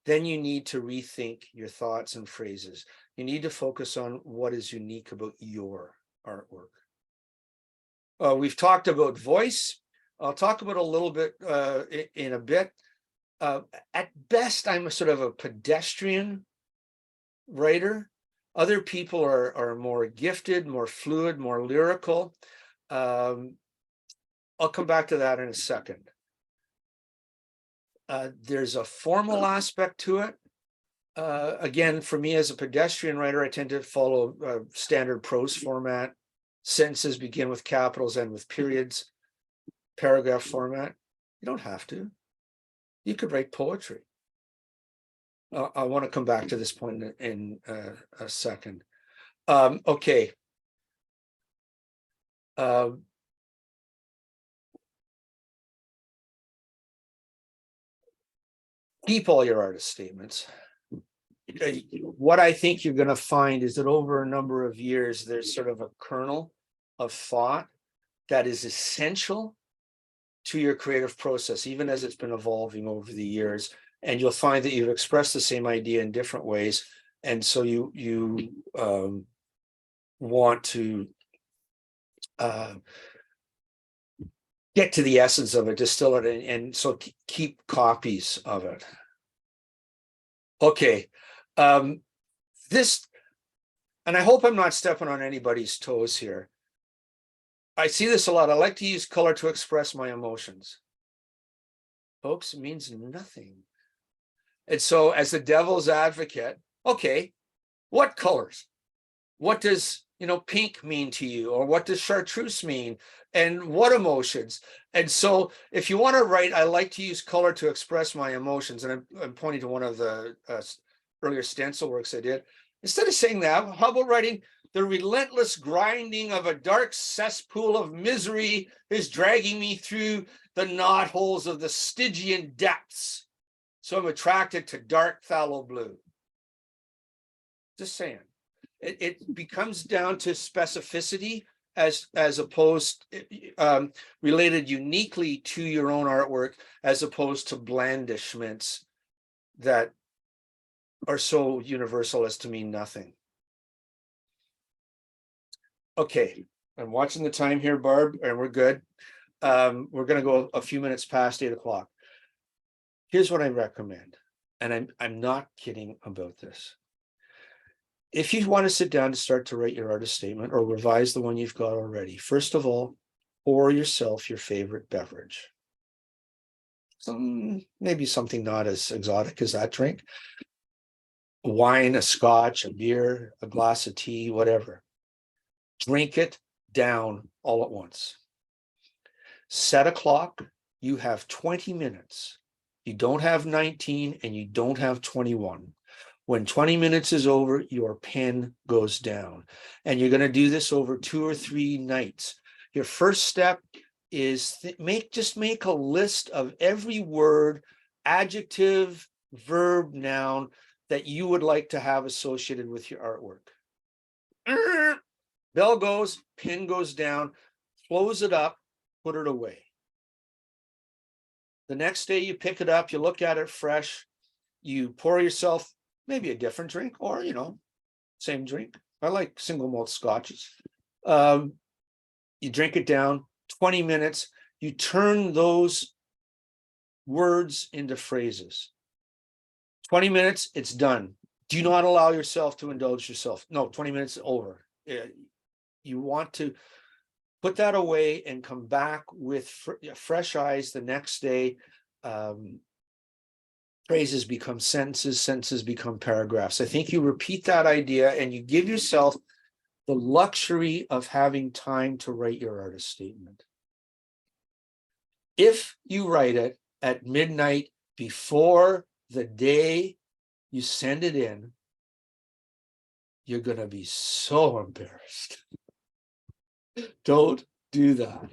then you need to rethink your thoughts and phrases. You need to focus on what is unique about your artwork. We've talked about voice. I'll talk about a little bit in a bit. At best, I'm a sort of a pedestrian writer. Other people are more gifted, more fluid, more lyrical. I'll come back to that in a second. There's a formal aspect to it. Again, for me as a pedestrian writer, I tend to follow standard prose format. Sentences begin with capitals and with periods. Paragraph format. You don't have to. You could write poetry. I want to come back to this point in a second. Okay. Keep all your artist statements. What I think you're going to find is that over a number of years, there's sort of a kernel of thought that is essential to your creative process, even as it's been evolving over the years. And you'll find that you've expressed the same idea in different ways. And so you want to get to the essence of it, distill it, and so keep copies of it. Okay. This, and I hope I'm not stepping on anybody's toes here. I see this a lot. I like to use color to express my emotions. Folks, it means nothing. And so as the devil's advocate, okay, what colors? What does, pink mean to you? Or what does chartreuse mean? And what emotions? And so if you want to write, I like to use color to express my emotions. And I'm pointing to one of the earlier stencil works I did. Instead of saying that, how about writing, the relentless grinding of a dark cesspool of misery is dragging me through the knotholes of the Stygian depths. So I'm attracted to dark phthalo blue. Just saying. It becomes down to specificity as opposed related uniquely to your own artwork, as opposed to blandishments that are so universal as to mean nothing. Okay, I'm watching the time here, Barb, and we're good. We're going to go a few minutes past 8 o'clock. Here's what I recommend, and I'm not kidding about this. If you want to sit down to start to write your artist statement or revise the one you've got already, first of all, pour yourself your favorite beverage. Maybe something not as exotic as that drink. Wine, a scotch, a beer, a glass of tea, whatever. Drink it down all at once. Set a clock. You have 20 minutes. You don't have 19 and you don't have 21. When 20 minutes is over, your pen goes down. And you're going to do this over 2 or 3 nights. Your first step is just make a list of every word, adjective, verb, noun that you would like to have associated with your artwork. Bell goes, pen goes down, close it up, put it away. The next day you pick it up, you look at it fresh, you pour yourself maybe a different drink or, same drink. I like single malt scotches. You drink it down, 20 minutes, you turn those words into phrases. 20 minutes, it's done. Do not allow yourself to indulge yourself. No, 20 minutes over. You want to put that away and come back with fresh eyes the next day. Phrases become sentences, sentences become paragraphs. I think you repeat that idea and you give yourself the luxury of having time to write your artist statement. If you write it at midnight before the day you send it in, you're going to be so embarrassed. Don't do that.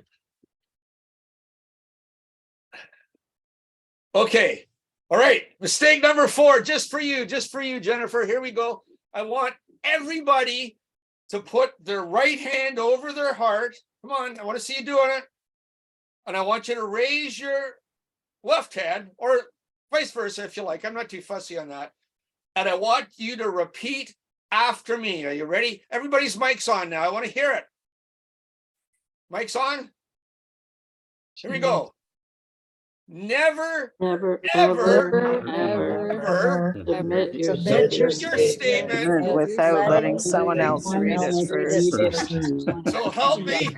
Okay. All right. Mistake number 4, just for you, Jennifer. Here we go. I want everybody to put their right hand over their heart. Come on. I want to see you doing it. And I want you to raise your left hand, or vice versa if you like. I'm not too fussy on that. And I want you to repeat after me. Are you ready? Everybody's mic's on now. I want to hear it. Mic's on. Here we go. never, Never, ever, ever admit your Submit your statement without letting someone else read it first. So help me.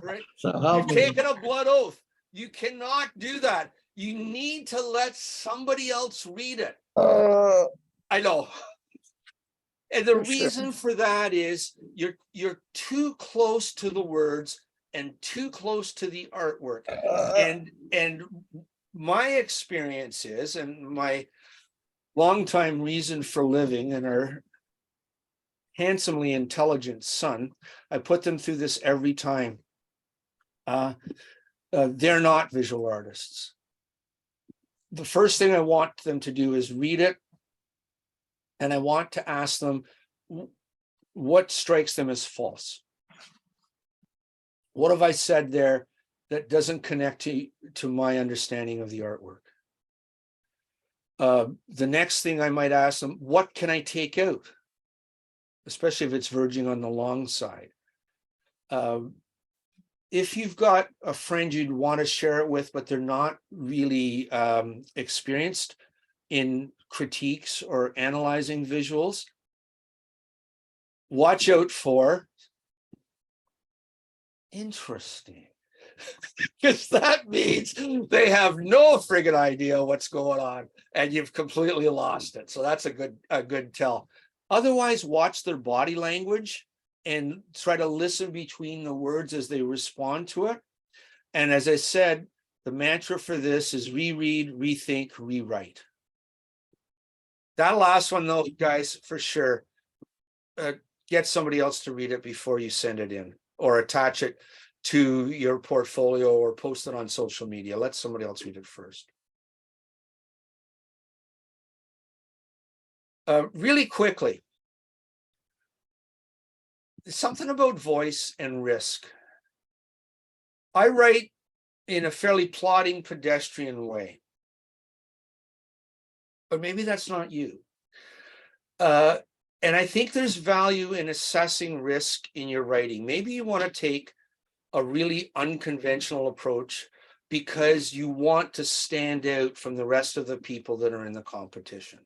Right? So You've help me. taken a blood oath. You cannot do that. You need to let somebody else read it. I know. And the For sure. reason for that is you're too close to the words and too close to the artwork. And my experience is, and my longtime reason for living, and our handsomely intelligent son, I put them through this every time. They're not visual artists. The first thing I want them to do is read it, and I want to ask them what strikes them as false. What have I said there that doesn't connect to my understanding of the artwork? The next thing I might ask them, what can I take out? Especially if it's verging on the long side. If you've got a friend you'd want to share it with, but they're not really experienced in critiques or analyzing visuals, watch out for interesting. Because that means they have no friggin' idea what's going on and you've completely lost it. So that's a good tell. Otherwise, watch their body language and try to listen between the words as they respond to it. And as I said, the mantra for this is reread, rethink, rewrite. That last one though, guys, for sure, get somebody else to read it before you send it in, or attach it to your portfolio or post it on social media. Let somebody else read it first. Really quickly, something about voice and risk. I write in a fairly plodding, pedestrian way. But maybe that's not you. And I think there's value in assessing risk in your writing. Maybe you want to take a really unconventional approach because you want to stand out from the rest of the people that are in the competition.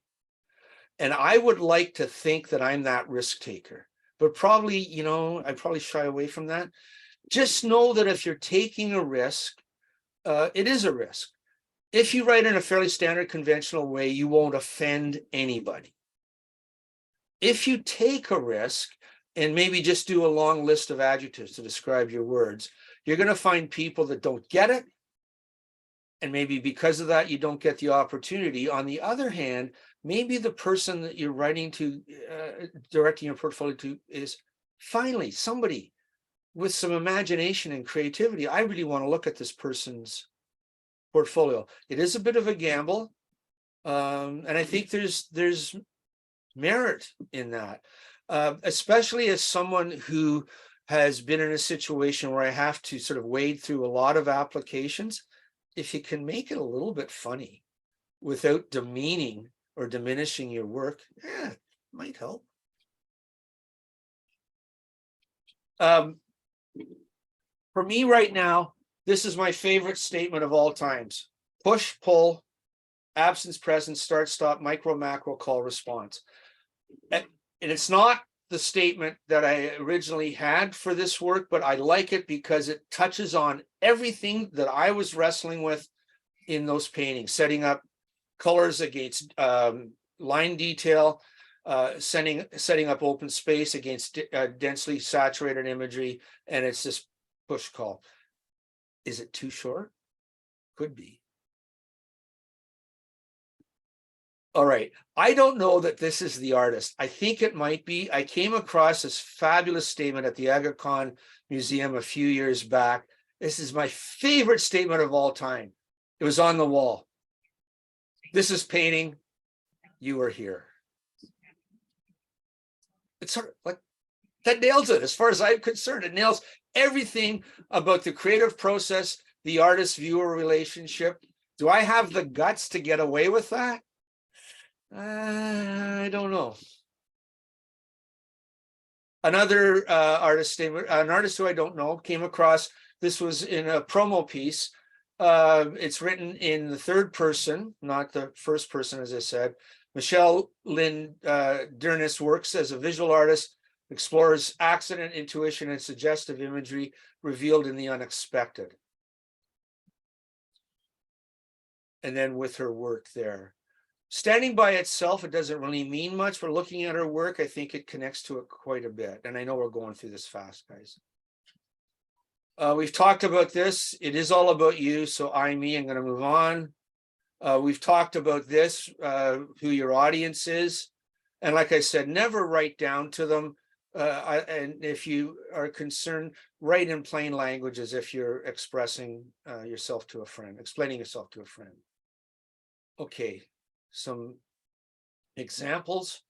And I would like to think that I'm that risk taker, but probably, I probably shy away from that. Just know that if you're taking a risk, it is a risk. If you write in a fairly standard conventional way, you won't offend anybody. If you take a risk and maybe just do a long list of adjectives to describe your words, you're going to find people that don't get it. And maybe because of that, you don't get the opportunity. On the other hand, maybe the person that you're writing to, directing your portfolio to, is finally somebody with some imagination and creativity. I really want to look at this person's portfolio. It is a bit of a gamble. And I think there's merit in that, especially as someone who has been in a situation where I have to sort of wade through a lot of applications. If you can make it a little bit funny without demeaning or diminishing your work, it might help. For me right now, this is my favorite statement of all times. Push, pull, absence, presence, start, stop, micro, macro, call, response. And it's not the statement that I originally had for this work, but I like it because it touches on everything that I was wrestling with in those paintings, setting up colors against line detail, setting up open space against densely saturated imagery, and it's this push call. Is it too short? Could be. All right, I don't know that this is the artist. I think it might be. I came across this fabulous statement at the Aga Khan Museum a few years back. This is my favorite statement of all time. It was on the wall. This is painting. You are here. It's sort of like, that nails it as far as I'm concerned. It nails everything about the creative process, the artist-viewer relationship. Do I have the guts to get away with that? I don't know. Another artist statement, an artist who I don't know, came across, this was in a promo piece, It's written in the third person, not the first person, as I said. Michelle Lynn Dernis works as a visual artist, explores accident, intuition, and suggestive imagery revealed in the unexpected. And then with her work there. Standing by itself, it doesn't really mean much, but looking at her work, I think it connects to it quite a bit. And I know we're going through this fast, guys. We've talked about this. It is all about you. So I'm going to move on. We've talked about this, who your audience is. And like I said, never write down to them. And if you are concerned, write in plain language as if you're expressing yourself to a friend, explaining yourself to a friend. Okay, some examples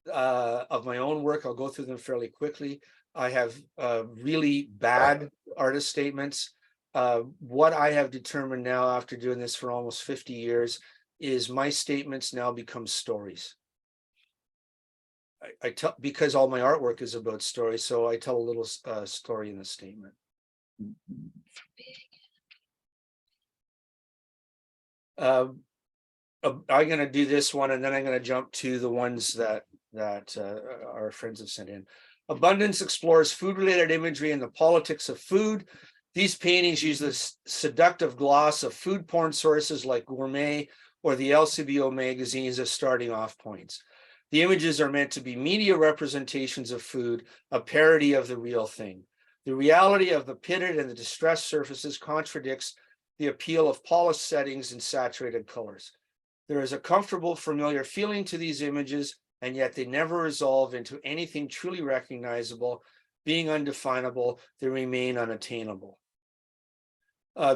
of my own work. I'll go through them fairly quickly. I have really bad artist statements. What I have determined now after doing this for almost 50 years is my statements now become stories. I tell, because all my artwork is about stories, so I tell a little story in the statement. I'm going to do this one, and then I'm going to jump to the ones that our friends have sent in. Abundance explores food-related imagery and the politics of food. These paintings use the seductive gloss of food porn sources like Gourmet or the LCBO magazines as starting off points. The images are meant to be media representations of food, a parody of the real thing. The reality of the pitted and the distressed surfaces contradicts the appeal of polished settings and saturated colors. There is a comfortable, familiar feeling to these images, and yet they never resolve into anything truly recognizable. Being undefinable, they remain unattainable.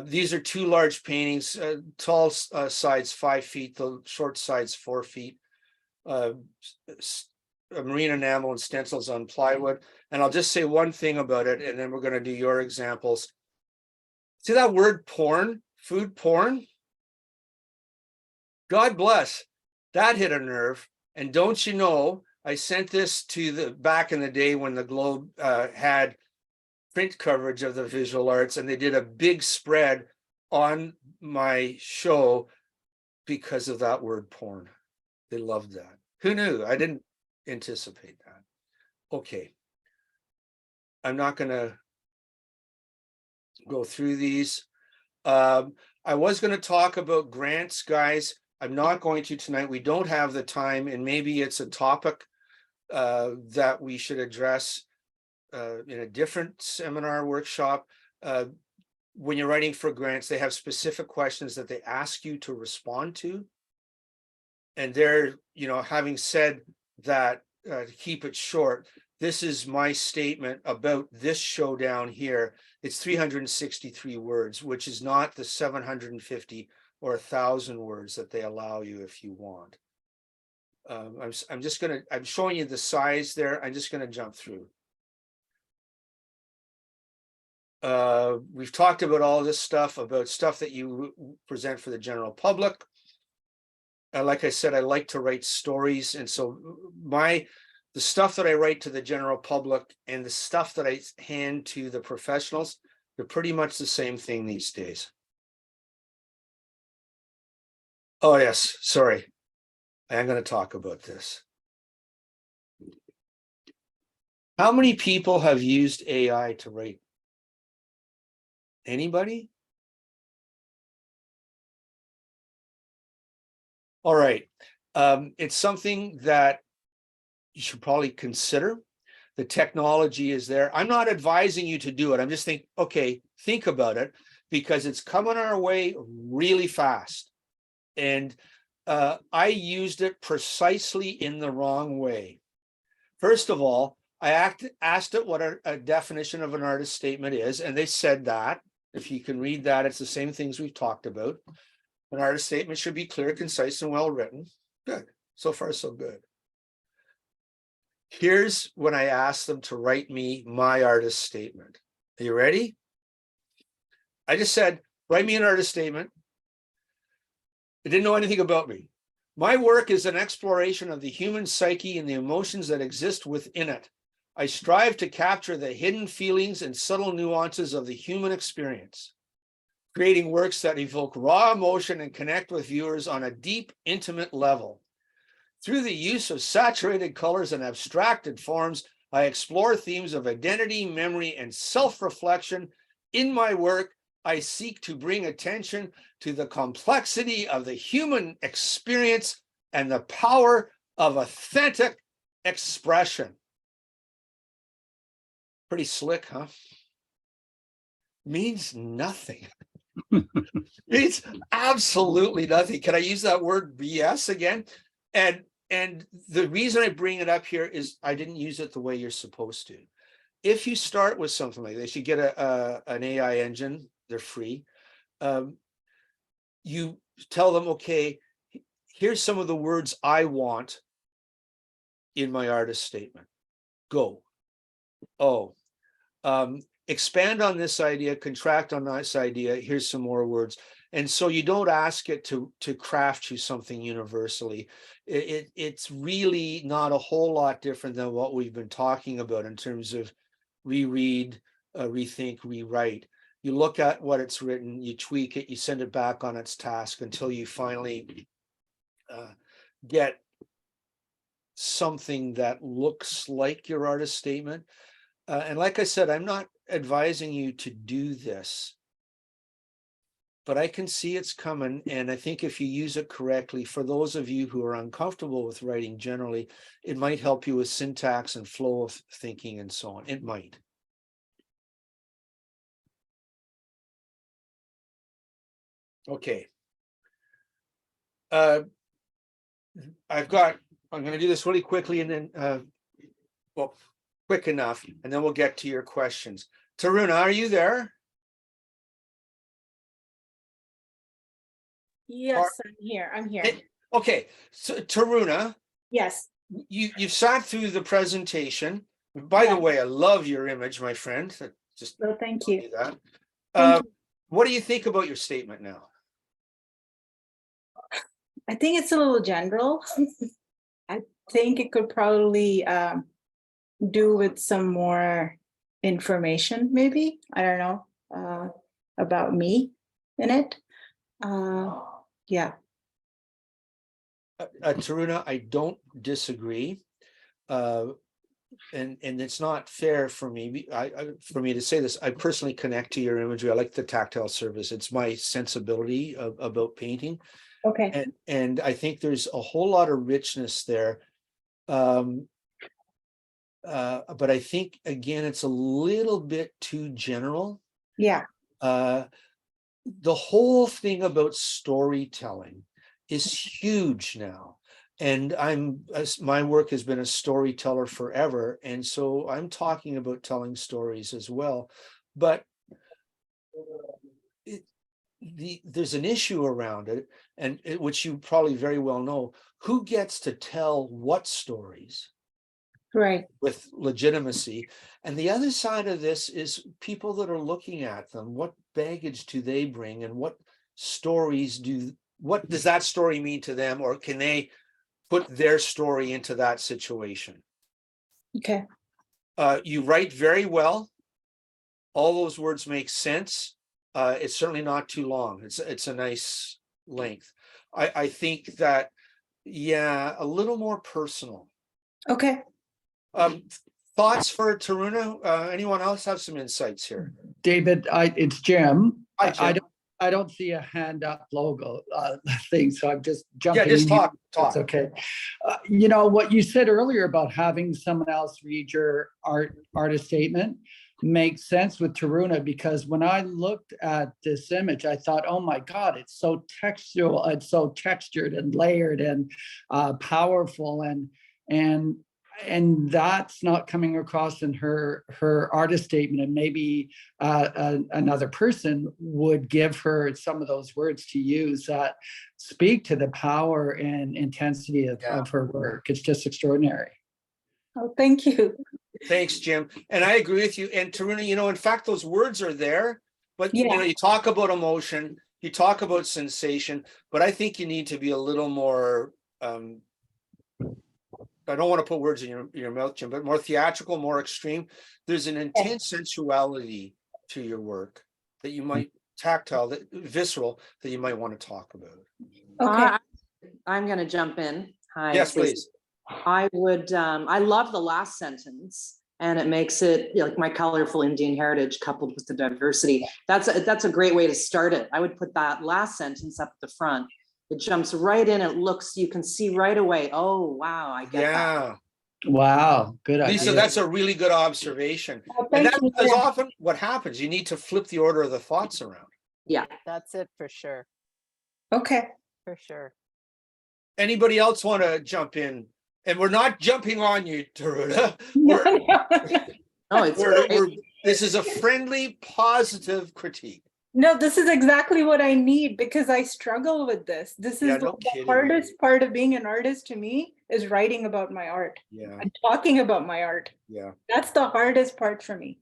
These are two large paintings, tall sides 5 feet, the short sides 4 feet. Marine enamel and stencils on plywood. And I'll just say one thing about it, and then we're going to do your examples. See that word porn, food porn? God bless, that hit a nerve. And don't you know, I sent this to the back in the day when the Globe had print coverage of the visual arts, and they did a big spread on my show because of that word porn. They loved that. Who knew? I didn't anticipate that. Okay. I'm not going to go through these. I was going to talk about grants, guys. I'm not going to tonight. We don't have the time, and maybe it's a topic that we should address in a different seminar workshop. When you're writing for grants, they have specific questions that they ask you to respond to. And they're, having said that, to keep it short, this is my statement about this showdown here. It's 363 words, which is not the 750 or 1,000 words that they allow you if you want. I'm showing you the size there. I'm just going to jump through. We've talked about all this stuff, about stuff that you present for the general public. Like I said, I like to write stories. And so the stuff that I write to the general public and the stuff that I hand to the professionals, they're pretty much the same thing these days. Oh, yes, sorry. I'm going to talk about this. How many people have used AI to write? Anybody? All right. It's something that you should probably consider. The technology is there. I'm not advising you to do it. I'm just thinking, okay, think about it, because it's coming our way really fast. And I used it precisely in the wrong way. First of all, I asked it what a definition of an artist statement is, and they said that. If you can read that, it's the same things we've talked about. An artist statement should be clear, concise, and well written. Good. So far, so good. Here's when I asked them to write me my artist statement. Are you ready? I just said, write me an artist statement. It didn't know anything about me. My work is an exploration of the human psyche and the emotions that exist within it. I strive to capture the hidden feelings and subtle nuances of the human experience. creating works that evoke raw emotion and connect with viewers on a deep, intimate level. Through the use of saturated colors and abstracted forms, I explore themes of identity, memory, and self-reflection. In my work, I seek to bring attention to the complexity of the human experience and the power of authentic expression. Pretty slick, huh? Means nothing. Means absolutely nothing. Can I use that word BS again? And the reason I bring it up here is I didn't use it the way you're supposed to. If you start with something like this, you get an AI engine, they're free. You tell them, okay, here's some of the words I want in my artist statement. Go. Oh, expand on this idea, contract on this idea. Here's some more words. And so you don't ask it to craft you something universally. It's really not a whole lot different than what we've been talking about in terms of reread, rethink, rewrite. You look at what it's written, you tweak it, you send it back on its task until you finally get something that looks like your artist statement. And like I said, I'm not advising you to do this, but I can see it's coming. And I think if you use it correctly, for those of you who are uncomfortable with writing generally, it might help you with syntax and flow of thinking and so on. It might. Okay. I'm going to do this really quickly and then, well, quick enough, and then we'll get to your questions. Taruna, are you there? Yes, I'm here. I'm here. Okay, so Taruna, Yes. you've sat through the presentation. By the way, I love your image, my friend. Just So thank you. that. Thank you. What do you think about your statement now? I think it's a little general. I think it could probably do with some more information, maybe. I don't know, about me in it. Yeah. Taruna, I don't disagree. And it's not fair for me. For me to say this. I personally connect to your imagery. I like the tactile service. It's my sensibility about painting. Okay. And I think there's a whole lot of richness there. But I think again, it's a little bit too general. Yeah. The whole thing about storytelling is huge now. And my work has been a storyteller forever. And so I'm talking about telling stories as well. But there's an issue around it, and which you probably very well know. Who gets to tell what stories? Right. With legitimacy. And the other side of this is people that are looking at them. What baggage do they bring, and what does that story mean to them, or can they put their story into that situation? Okay. You write very well. All those words make sense. It's certainly not too long. It's a nice length. I think that, yeah, a little more personal. Okay. Thoughts for Taruna? Anyone else have some insights here? David, it's Jim. Hi, Jim. I don't see a hand up logo thing, so I'm just jumping. Yeah, just in. talk. It's okay. You know what you said earlier about having someone else read your artist statement makes sense with Taruna, because when I looked at this image, I thought, oh my God, it's so textual, it's so textured and layered and powerful, and that's not coming across in her artist statement. And maybe another person would give her some of those words to use that speak to the power and intensity of her work. It's just extraordinary. Oh, thank you. Thanks, Jim. And I agree with you. And Taruna, in fact, those words are there, but Yeah. You talk about emotion, you talk about sensation, but I think you need to be a little more, I don't want to put words in your mouth, Jim, but more theatrical, more extreme. There's an intense sensuality to your work that you might tactile, that visceral, that you might want to talk about. Okay, I'm gonna jump in. Hi. Yes, please. I would, I love the last sentence, and it makes it, you know, like my colorful Indian heritage coupled with the diversity. That's a great way to start it. I would put that last sentence up the front. It jumps right in. It looks, you can see right away. Oh, wow, I get that. Yeah, Wow, good Lisa, idea. that's a really good observation. Oh, And thank that you. is Yeah. often what happens. You need to flip the order of the thoughts around. Yeah. That's it for sure, Okay. for sure. Anybody else want to jump in? And we're not jumping on you, Taruda. No, We're, Oh, it's we're, great. this is a friendly, positive critique. no, this is exactly what I need because I struggle with this. This Yeah, is no the kidding. hardest part of being an artist to me is writing about my art Yeah, and talking about my art. yeah. That's the hardest part for me.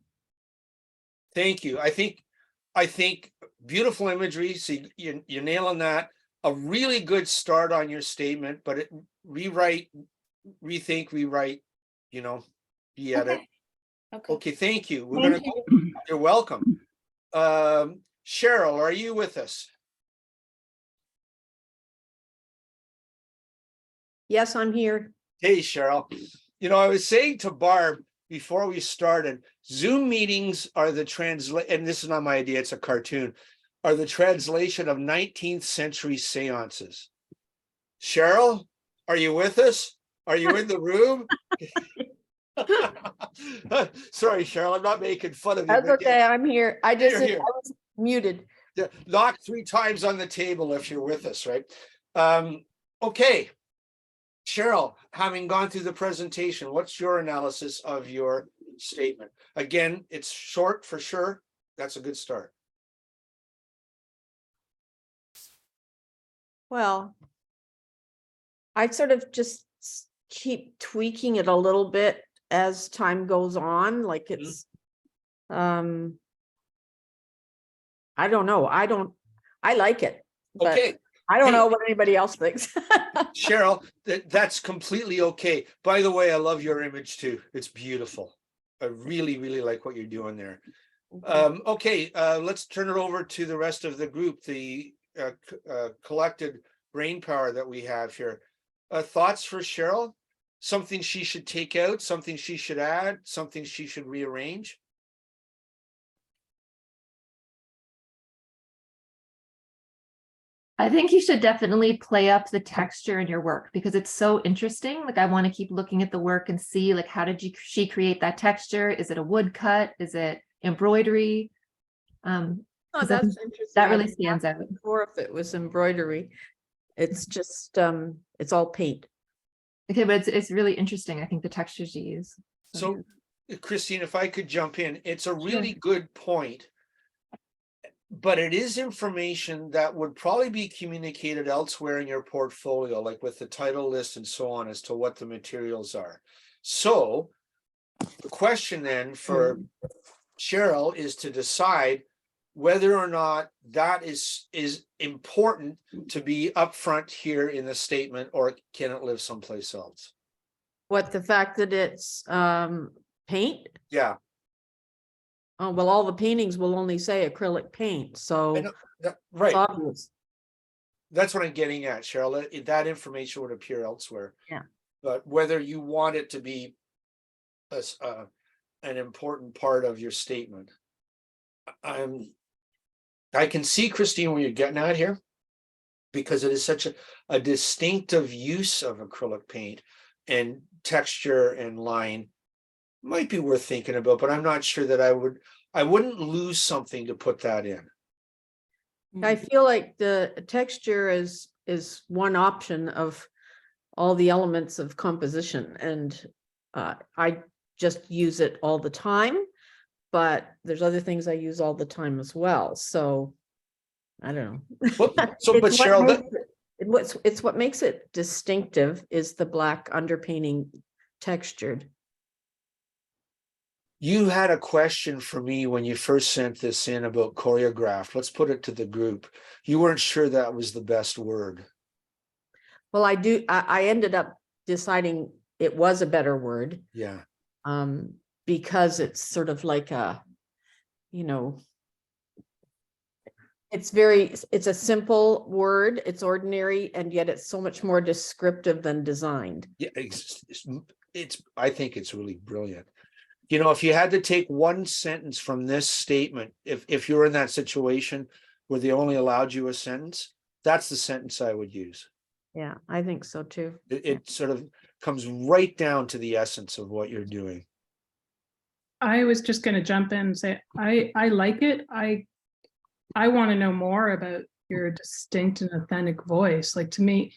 Thank you. I think beautiful imagery. See, you're nailing that. A really good start on your statement, but it rewrite, rethink, rewrite, you know, re-edit. Okay. Okay, thank you. We're Thank gonna you. You're welcome. Cheryl, are you with us? Yes, I'm here. Hey, Cheryl. You know, I was saying to Barb before we started, Zoom meetings are the and this is not my idea, it's a cartoon, are the translation of 19th century seances. Cheryl, are you with us? Are you in the room? Sorry, Cheryl, I'm not making fun of you. That's but okay, I'm here. I just, You're I here. was muted. yeah, knock 3 times on the table if you're with us, right? Okay. Cheryl, having gone through the presentation, what's your analysis of your statement? Again, it's short for sure. That's a good start. Well, I sort of just keep tweaking it a little bit as time goes on, like it's, I don't know, I like it, but Okay, I don't Hey. know what anybody else thinks. Cheryl, that's completely okay. By the way, I love your image too. It's beautiful. I really, really like what you're doing there. Okay, let's turn it over to the rest of the group, the collected brain power that we have here. Thoughts for Cheryl? Something she should take out, something she should add, something she should rearrange? I think you should definitely play up the texture in your work because it's so interesting. Like I want to keep looking at the work and see like how did she create that texture? Is it a woodcut? Is it embroidery? Oh, 'cause that's that interesting. that I really didn't stands out. ask before if it was embroidery. It's just, it's all paint. Okay, but it's really interesting. I think the textures you use. So, Christine, if I could jump in, it's a really good point. But it is information that would probably be communicated elsewhere in your portfolio, like with the title list and so on, as to what the materials are. So the question then for Cheryl is to decide whether or not that is important to be upfront here in the statement, or can it live someplace else? What, the fact that it's paint? Yeah, Oh, well, all the paintings will only say acrylic paint, so I know, it's right. obvious. That's what I'm getting at, Cheryl. That information would appear elsewhere. Yeah. But whether you want it to be an important part of your statement. I can see, Christine, where you're getting at here, because it is such a distinctive use of acrylic paint and texture and line. Might be worth thinking about, but I'm not sure that I wouldn't lose something to put that in. I feel like the texture is one option of all the elements of composition, and I just use it all the time, but there's other things I use all the time as well, so I don't know. Well, so, but It's what Cheryl, makes it's what makes it distinctive is the black underpainting textured. you had a question for me when you first sent this in about choreographed. Let's put it to the group. You weren't sure that was the best word. Well, I ended up deciding it was a better word, Yeah. because it's sort of like a, you know, it's a simple word, it's ordinary, and yet it's so much more descriptive than designed. Yeah, I think it's really brilliant. You know, if you had to take one sentence from this statement, if you're in that situation where they only allowed you a sentence, that's the sentence I would use. Yeah, I think so too. It sort of comes right down to the essence of what you're doing. I was just gonna jump in and say, I like it. I want to know more about your distinct and authentic voice. Like, to me,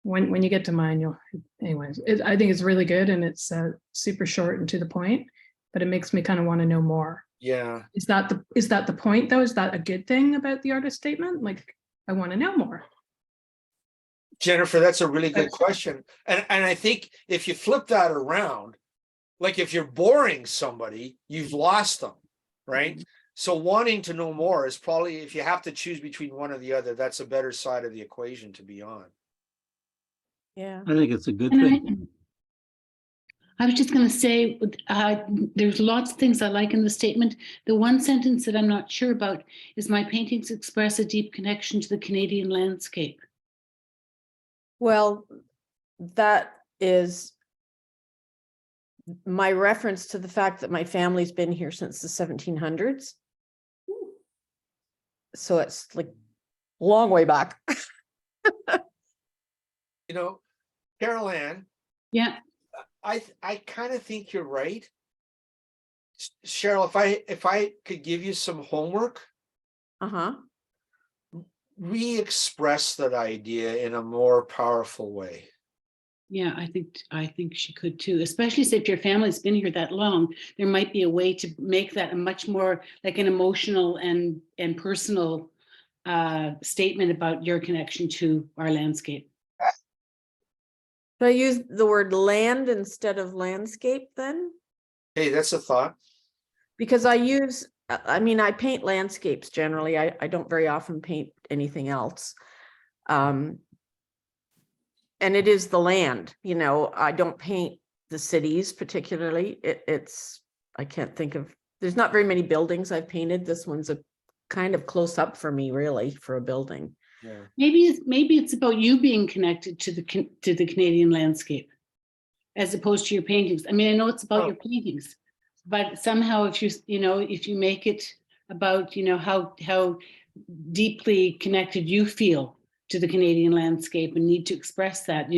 when you get to mine, I think it's really good, and it's super short and to the point, but it makes me kind of want to know more. Yeah. Is that the point though? Is that a good thing about the artist statement? Like, I want to know more. Jennifer, that's a really good question. And I think if you flip that around, like if you're boring somebody, you've lost them, right? So wanting to know more is probably, if you have to choose between one or the other, that's a better side of the equation to be on. Yeah. I think it's a good And thing. I was just going to say, there's lots of things I like in the statement. The one sentence that I'm not sure about is my paintings express a deep connection to the Canadian landscape. Well, that is my reference to the fact that my family's been here since the 1700s. So it's like a long way back. You know, Carol Ann, Yeah. I kind of think you're right. Cheryl, if I could give you some homework, Uh-huh. re-express that idea in a more powerful way. Yeah, I think she could too, especially if your family's been here that long. There might be a way to make that a much more like an emotional and personal statement about your connection to our landscape. Should I use the word land instead of landscape then? Hey, that's a thought. Because I mean, I paint landscapes generally. I don't very often paint anything else. And it is the land, you know, I don't paint the cities particularly. I can't think of, there's not very many buildings I've painted. This one's a kind of close up for me, really, for a building. Yeah. Maybe it's about you being connected to the Canadian landscape, as opposed to your paintings. I mean, I know it's about your paintings, but somehow if you make it about, how deeply connected you feel to the Canadian landscape and need to express that,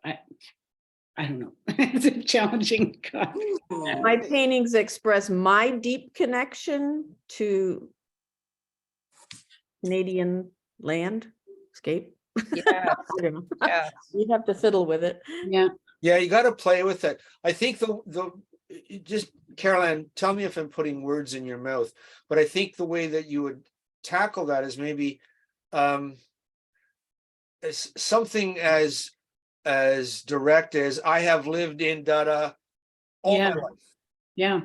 I don't know. It's a challenging. My paintings express my deep connection to Canadian landscape. Yeah. I don't know. Yeah. You'd have to fiddle with it. Yeah. Yeah, you got to play with it. I think just Carol Ann, tell me if I'm putting words in your mouth, but I think the way that you would tackle that is maybe something as direct as I have lived in Dada all my life. Yeah.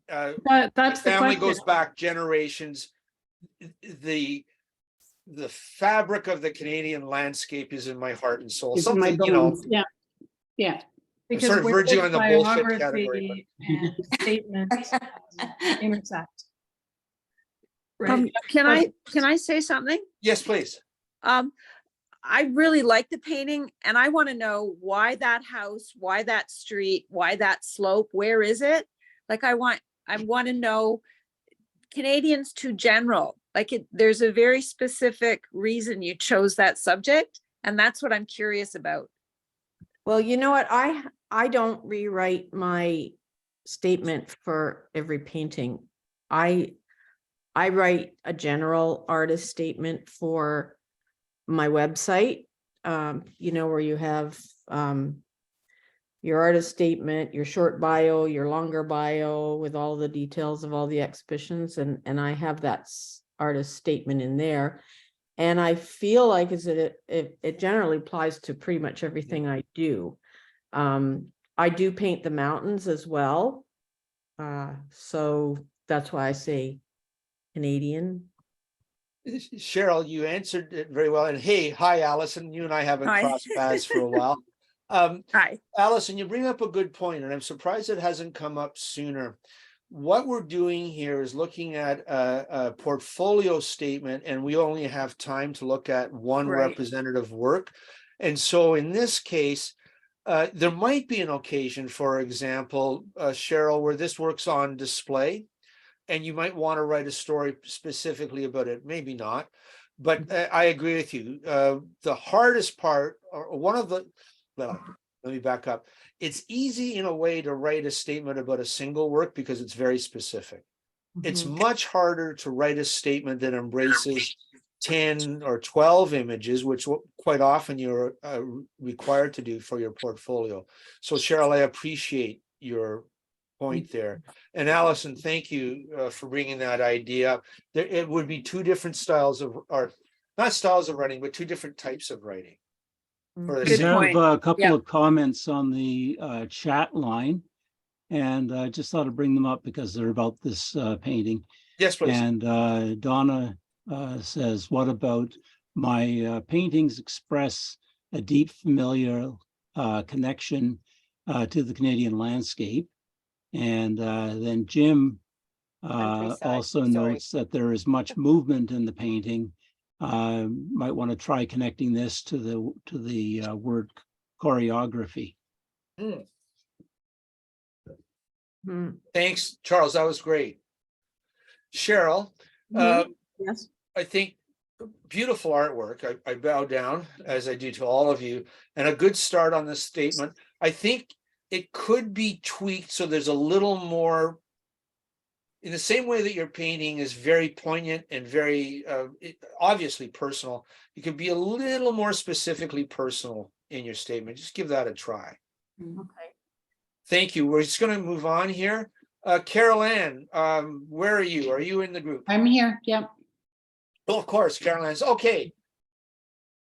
That's the Family question. goes back generations. The fabric of the Canadian landscape is in my heart and soul. It's in my Something, bones. Yeah. Yeah. I'm sort of verging on the bullshit biography category. and statement intersect. Right. Can I say something? Yes, please. I really like the painting and I want to know why that house, why that street, why that slope, where is it? Like I want to know Canadians too general. Like there's a very specific reason you chose that subject. And that's what I'm curious about. Well, you know what? I don't rewrite my statement for every painting. I write a general artist statement for my website, where you have your artist statement, your short bio, your longer bio with all the details of all the exhibitions. And I have that artist statement in there. And I feel like it generally applies to pretty much everything I do. I do paint the mountains as well. So that's why I say Canadian. Cheryl, you answered it very well. And hi, Allison. You and I haven't Hi. crossed paths for a while. Hi. Allison, you bring up a good point, and I'm surprised it hasn't come up sooner. what we're doing here is looking at a portfolio statement, and we only have time to look at one Right. representative work. And so in this case, there might be an occasion, for example, Cheryl, where this work's on display, and you might want to write a story specifically about it. Maybe not, but I agree with you. The hardest part, or one of the, well, let me back up. It's easy in a way to write a statement about a single work because it's very specific. It's Mhm. much harder to write a statement that embraces 10 or 12 images, which quite often you're required to do for your portfolio. So Cheryl, I appreciate your point there. And Allison, thank you for bringing that idea up. It would be two different styles of, or not styles of writing, but two different types of writing. For the We Good same- have point. a couple Yeah. of comments on the chat line. And I just thought to bring them up because they're about this painting. Yes, please. And Donna says, what about my paintings express a deep familiar connection to the Canadian landscape. And then Jim Countryside, also sorry. notes that there is much movement in the painting. Might want to try connecting this to the word choreography. Hmm. Thanks, Charles. That was great. Cheryl, Yes. I think beautiful artwork. I bow down as I do to all of you, and a good start on this statement. I think it could be tweaked so there's a little more, in the same way that your painting is very poignant and very obviously personal. You could be a little more specifically personal in your statement. Just give that a try. Okay. Thank you. We're just going to move on here. Carol Ann, where are you? Are you in the group? I'm here, yep. Oh, of course, Carol Ann's. Okay.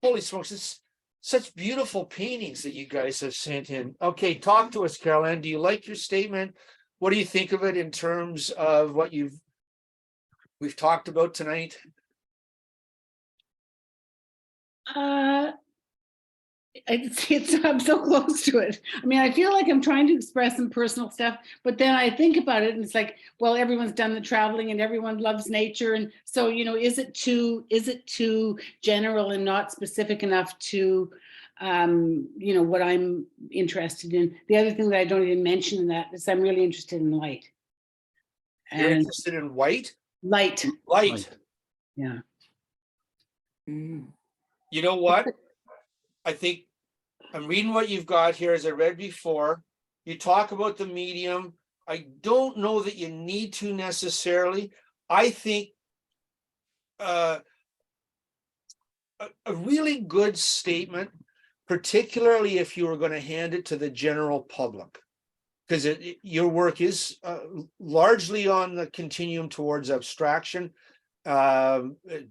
Holy smokes, it's such beautiful paintings that you guys have sent in. Okay, talk to us, Carol Ann. Do you like your statement? What do you think of it in terms of what we've talked about tonight? I'm so close to it. I mean, I feel like I'm trying to express some personal stuff, but then I think about it and it's like, well, everyone's done the traveling and everyone loves nature. And so, is it too general and not specific enough to, what I'm interested in? The other thing that I don't even mention in that is I'm really interested in light. You're And interested in white? light, Light. yeah. You know what? I think I'm reading what you've got here as I read before. You talk about the medium. I don't know that you need to necessarily. I think a really good statement, particularly if you were going to hand it to the general public, because your work is largely on the continuum towards abstraction,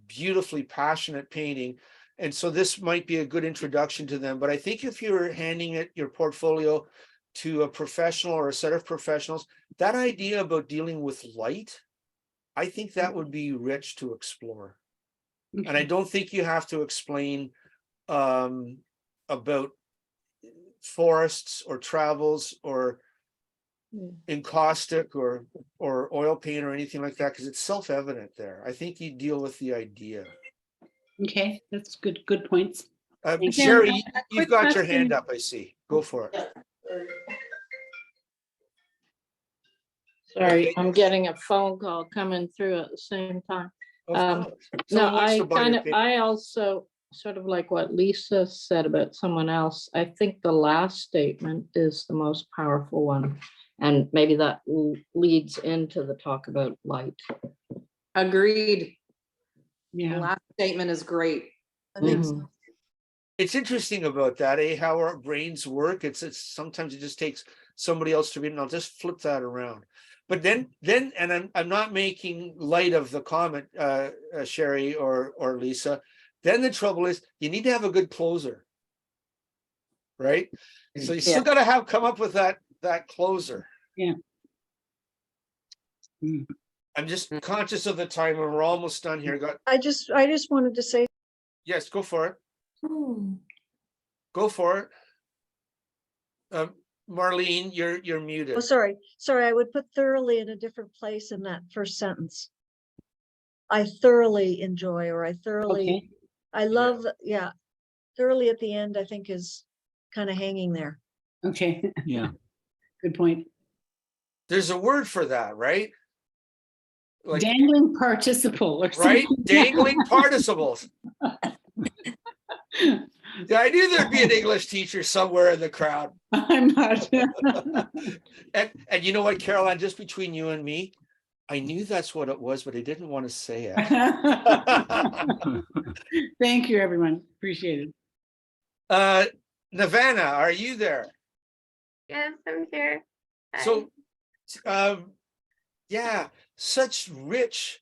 beautifully passionate painting. And so this might be a good introduction to them. But I think if you're handing it, your portfolio, to a professional or a set of professionals, that idea about dealing with light, I think that would be rich to explore. And I don't think you have to explain about forests or travels or encaustic or oil paint or anything like that, because it's self-evident there. I think you deal with the idea. Okay, that's good points. Sherry, a you've quick got your question. hand up, I see. Go for it. Sorry, Okay. I'm getting a phone call coming through at the same time. Of course. No, Someone wants I to buy your paint. I also sort of like what Lisa said about someone else. I think the last statement is the most powerful one. And maybe that leads into the talk about light. Agreed. The Yeah. last statement is great. Mhm. It's interesting about that, how our brains work. It's sometimes it just takes somebody else to read, and I'll just flip that around. But then, and I'm not making light of the comment, Sherry or Lisa. Then the trouble is, you need to have a good closer, right? So you still got to come up with that closer. Yeah. I'm just conscious of the time, and we're almost done here. I just wanted to say, Yes, go for it. Go for it. Marlene, you're muted. Oh, sorry, I would put thoroughly in a different place in that first sentence. I thoroughly enjoy, or I thoroughly, Okay. I love, yeah, thoroughly at the end, I think is kind of hanging there. Okay, Yeah, good point. There's a word for that, right? Like, Dangling participle or right? something. Dangling participles. Yeah, I knew there'd be an English teacher somewhere in the crowd. I'm not. And you know what, Caroline, just between you and me, I knew that's what it was, but I didn't want to say it. Thank you, everyone. Appreciate it. Nirvana, are you there? Yes, I'm here. So, yeah, such rich,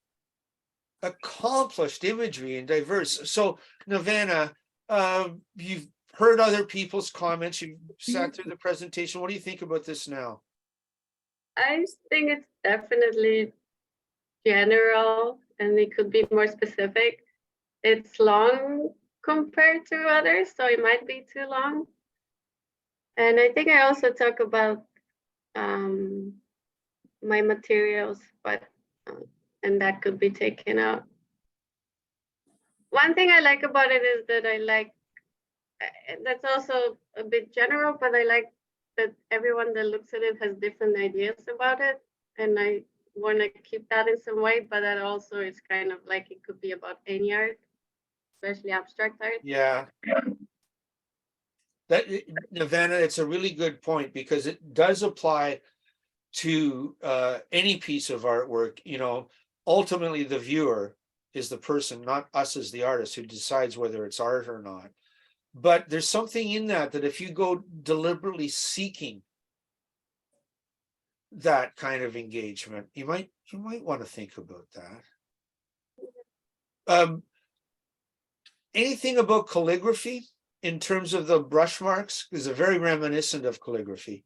accomplished imagery and diverse. So, Nirvana, you've heard other people's comments. You sat through the presentation. What do you think about this now? I think it's definitely general and it could be more specific. It's long compared to others, so it might be too long. And I think I also talk about my materials, but and that could be taken out. One thing I like about it is that I like, that's also a bit general, but I like that everyone that looks at it has different ideas about it. And I want to keep that in some way, but that also is kind of like it could be about any art, especially abstract art. Yeah. That, Nirvana, it's a really good point because it does apply to any piece of artwork. You know, ultimately the viewer is the person, not us as the artist, who decides whether it's art or not. But there's something in that if you go deliberately seeking that kind of engagement, you might want to think about that. Anything about calligraphy in terms of the brush marks is very reminiscent of calligraphy.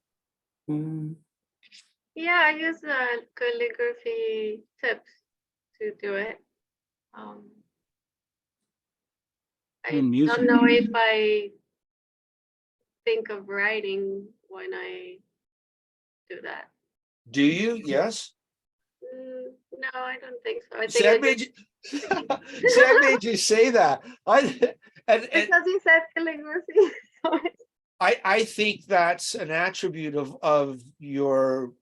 Yeah, I use calligraphy tips to do it. I And music. don't know if I think of writing when I do that. Do you? Yes. No, I don't think so. I think See, I made you say that. because you said calligraphy. I think that's an attribute of your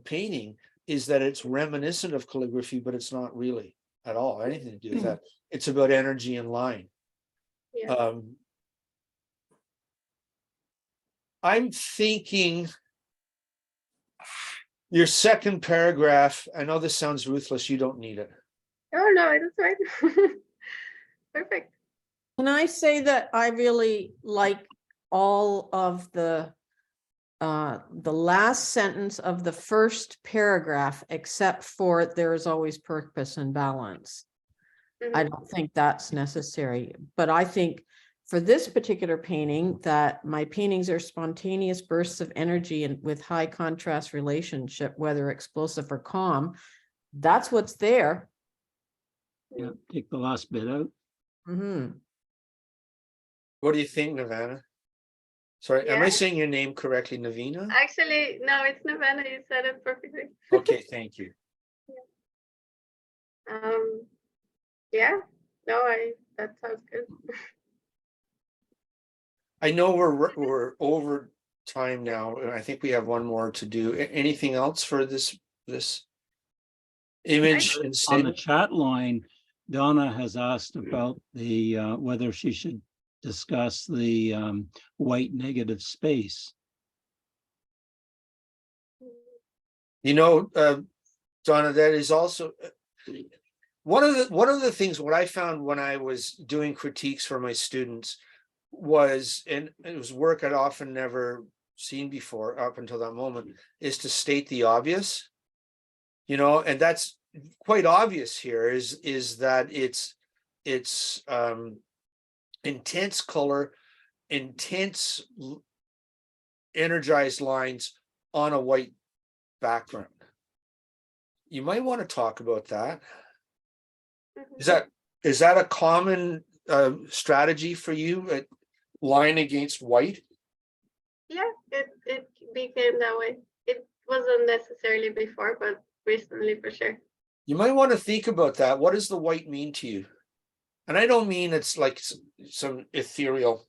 painting, is that it's reminiscent of calligraphy, but it's not really at all anything to do with that. It's about energy and line. Yeah. I'm thinking your second paragraph, I know this sounds ruthless, you don't need it. Oh no, that's right. Perfect. Can I say that I really like all of the last sentence of the first paragraph, except for there is always purpose and balance. I don't think that's necessary, but I think for this particular painting, that my paintings are spontaneous bursts of energy and with high contrast relationship, whether explosive or calm, that's what's there. yeah, take the last bit out. What do you think, Nirvana? Sorry, am I Yeah. saying your name correctly, Navina? Actually, no, it's Nirvana. You said it perfectly. Okay, thank you. Yeah. No, that sounds good. I know we're over time now, and I think we have one more to do. Anything else for this image and On the statement? chat line, Donna has asked about the whether she should discuss the white negative space. You know, Donna, that is also one of the things what I found when I was doing critiques for my students was, and it was work I'd often never seen before up until that moment, is to state the obvious. You know, and that's quite obvious here is that it's intense color, intense energized lines on a white background. You might want to talk about that. Is that a common strategy for you, line against white? Yeah, it became that way. It wasn't necessarily before, but recently for sure. You might want to think about that. What does the white mean to you? And I don't mean it's like some ethereal.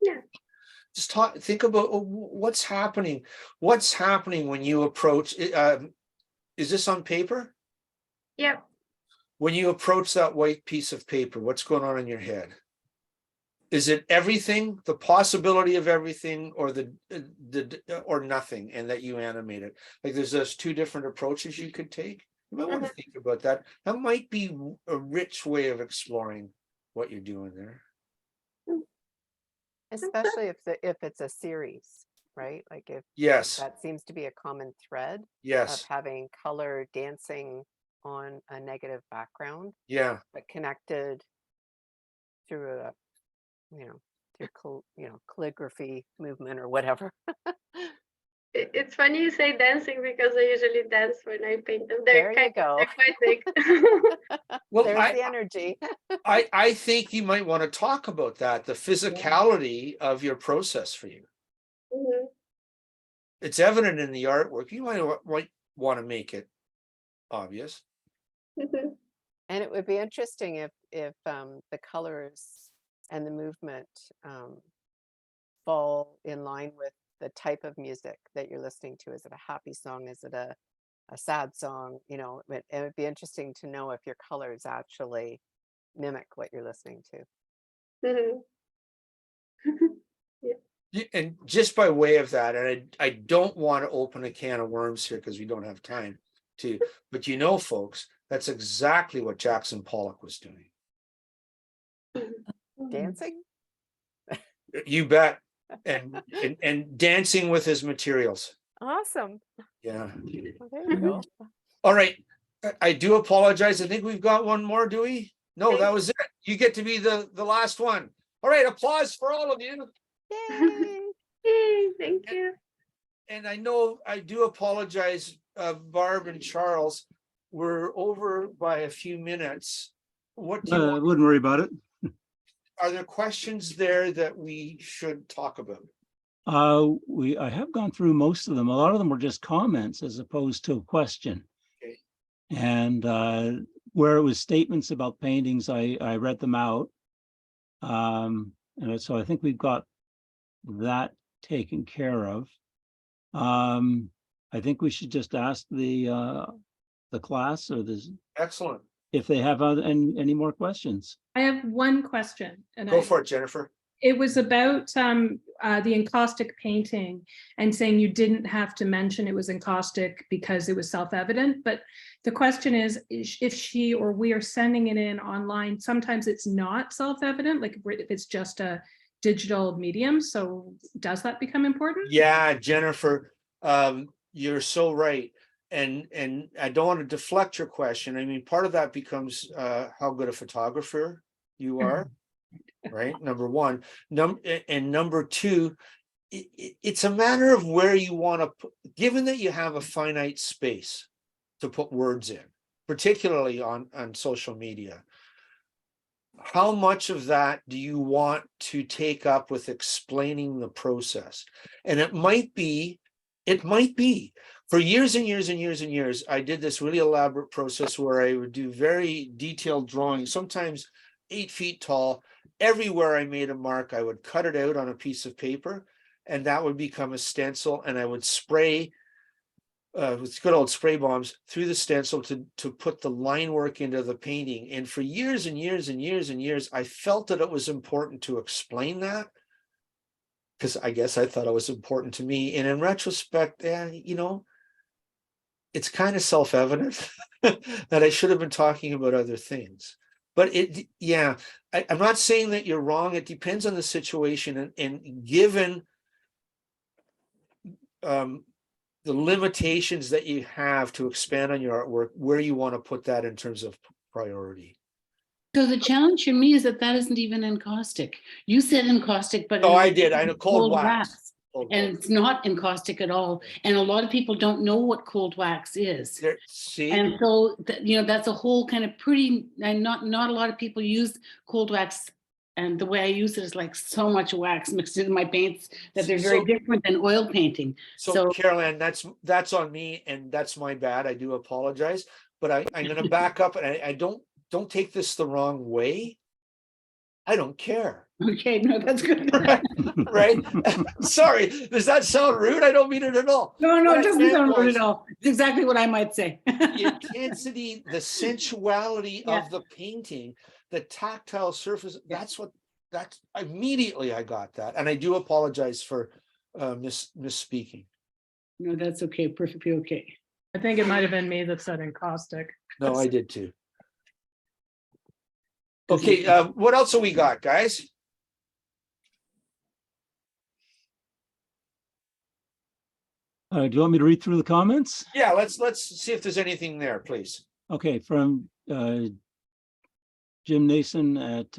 Yeah. Just think about what's happening. What's happening when you approach? Is this on paper? Yep. When you approach that white piece of paper, what's going on in your head? Is it everything, the possibility of everything, or or nothing, and that you animate it? Like there's those two different approaches you could take. You might want to think about that. That might be a rich way of exploring what you're doing there. Especially if it's a series, right? Like if Yes. that seems to be a common thread of Yes. having color dancing on a negative background, Yeah. but connected through a, calligraphy movement or whatever. It's funny you say dancing because I usually dance when I paint them. There you go. They're quite big. Well, There's the energy. I think you might want to talk about that, the physicality of your process for you. Mhm. It's evident in the artwork. You might want to make it obvious. Mhm. And it would be interesting if the colors and the movement fall in line with the type of music that you're listening to. Is it a happy song? Is it a sad song? It would be interesting to know if your colors actually mimic what you're listening to. Mhm. And just by way of that, and I don't want to open a can of worms here because we don't have time to, but folks, that's exactly what Jackson Pollock was doing. Dancing? You bet. And dancing with his materials. Awesome. Yeah. Well, there you go. All right. I do apologize. I think we've got one more, do we? No, that was it. You get to be the last one. All right. Applause for all of you. Yay. Yay, thank you. And I know I do apologize, Barb and Charles. We're over by a few minutes. What do you want? Wouldn't worry about it. Are there questions there that we should talk about? I have gone through most of them. A lot of them were just comments as opposed to a question. Okay. And where it was statements about paintings, I read them out. And so I think we've got that taken care of. I think we should just ask the class or Excellent. if they have any more questions. I have one question. And Go for it, Jennifer. It was about the encaustic painting and saying you didn't have to mention it was encaustic because it was self-evident. But the question is if she or we are sending it in online, sometimes it's not self-evident, like if it's just a digital medium. So does that become important? Yeah, Jennifer, you're so right. And I don't want to deflect your question. I mean, part of that becomes how good a photographer you are, right? Number one. And number two, it's a matter of where you want to put, given that you have a finite space to put words in, particularly on social media. How much of that do you want to take up with explaining the process? And it might be for years and years and years and years, I did this really elaborate process where I would do very detailed drawings, sometimes 8 feet tall. Everywhere I made a mark, I would cut it out on a piece of paper, and that would become a stencil, and I would spray with good old spray bombs through the stencil to put the line work into the painting. And for years and years and years and years, I felt that it was important to explain that, because I guess I thought it was important to me. And in retrospect, it's kind of self-evident that I should have been talking about other things. But I'm not saying that you're wrong. It depends on the situation, and given the limitations that you have to expand on your artwork, where you want to put that in terms of priority. So the challenge for me is that isn't even encaustic. You said encaustic, but I did. I know cold wax. And it's not encaustic at all. And a lot of people don't know what cold wax is. See? And so, that's a whole kind of pretty, and not a lot of people use cold wax And the way I use it is like so much wax mixed into my paints that they're very So- different than oil painting. So So Caroline, that's on me and that's my bad. I do apologize, but I'm gonna back up and I don't take this the wrong way. I don't care. okay, no, that's good. Right? Sorry, does that sound rude? I don't mean it at all. No, What it I doesn't meant sound rude was at all. It's exactly what I might say. the intensity, the sensuality Yeah. of the painting, the tactile surface, that's immediately I got that. And I do apologize for misspeaking. No, that's okay, perfectly okay. I think it might have been me that said encaustic. No, I did too. Okay, what else have we got, guys? Do you want me to read through the comments? Yeah, let's see if there's anything there, please. Okay, from Jim Nason at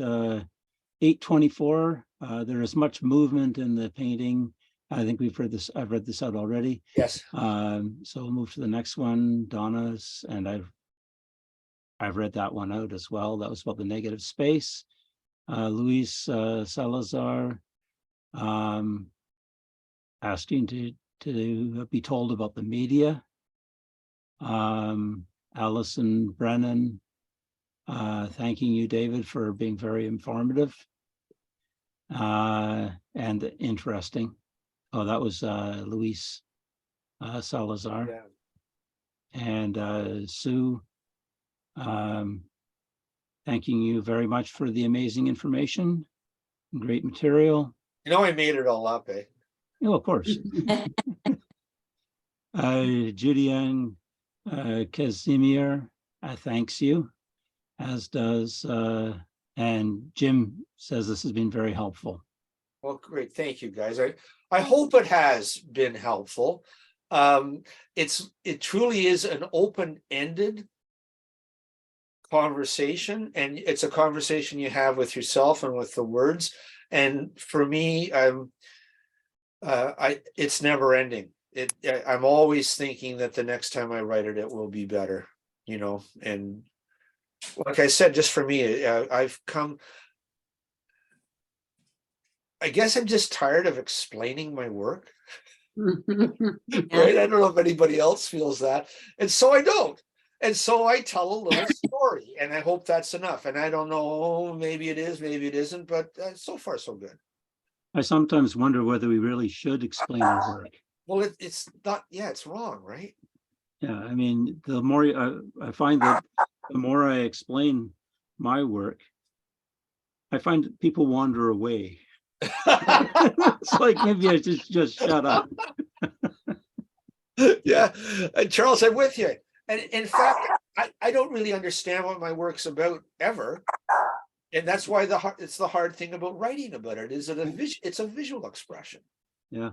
8:24. There is much movement in the painting. I think I've read this out already. Yes. So we'll move to the next one. Donna's, and I've read that one out as well. That was about the negative space. Luis Salazar asking to be told about the media. Allison Brennan thanking you, David, for being very informative and interesting. Oh, that was Luis Salazar. Yeah. And Sue, thanking you very much for the amazing information, great material. You know, I made it all up, eh? Oh, of course. Julian Casimir thanks you, as does, and Jim says this has been very helpful. Well, great. Thank you, guys. I hope it has been helpful. It truly is an open-ended conversation, and it's a conversation you have with yourself and with the words. And for me, it's never ending. I'm always thinking that the next time I write it, it will be better, you know. And like I said, just for me, I guess I'm just tired of explaining my work. Right? I don't know if anybody else feels that. And so I don't. And so I tell a little story, and I hope that's enough. And I don't know, maybe it is, maybe it isn't, but so far so good. I sometimes wonder whether we really should explain our work. Well, it's not, yeah, it's wrong, right? Yeah, I mean, the more I find that the more I explain my work, I find that people wander away. It's like maybe I just shut up. Yeah, Charles, I'm with you. And in fact, I don't really understand what my work's about ever. And that's why it's the hard thing about writing about it, is it's a visual expression. Yeah.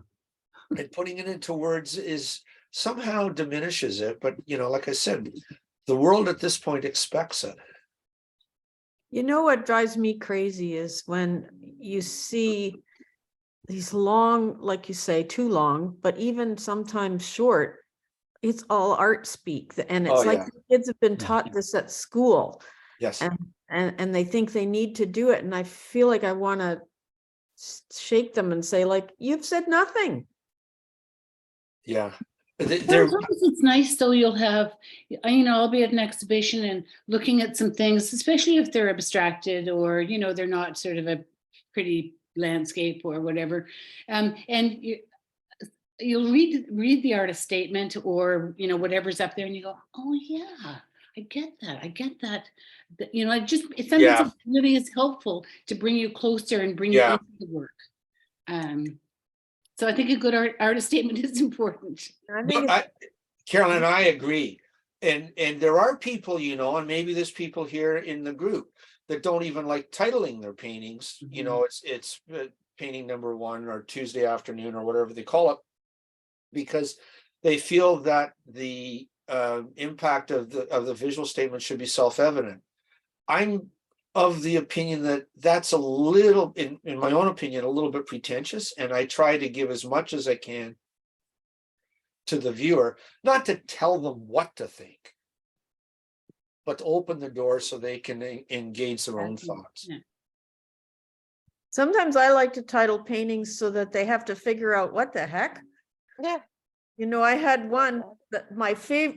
And putting it into words is somehow diminishes it. But, you know, like I said, the world at this point expects it. You know what drives me crazy is when you see these long, like you say, too long, but even sometimes short, it's all art speak. And it's like the kids have been taught this at school. Yes. And they think they need to do it. And I feel like I want to shake them and say, like, you've said nothing. Yeah. Sometimes it's nice though, you'll have, I'll be at an exhibition and looking at some things, especially if they're abstracted or, they're not sort of a pretty landscape or whatever. And you'll read the artist statement or, something's up there and you go, oh yeah, I get that. It really is helpful to bring you closer and bring you into the work. So I think a good artist statement is important. Carolyn, I agree. And there are people, and maybe there's people here in the group that don't even like titling their paintings. Mm-hmm. It's painting number 1 or Tuesday afternoon or whatever they call it, because they feel that the impact of the visual statement should be self-evident. I'm of the opinion that that's a little, in my own opinion, a little bit pretentious, and I try to give as much as I can to the viewer, not to tell them what to think, but to open the door so they can engage their own thoughts. Yeah. Sometimes I like to title paintings so that they have to figure out what the heck. Yeah. You know, I had one that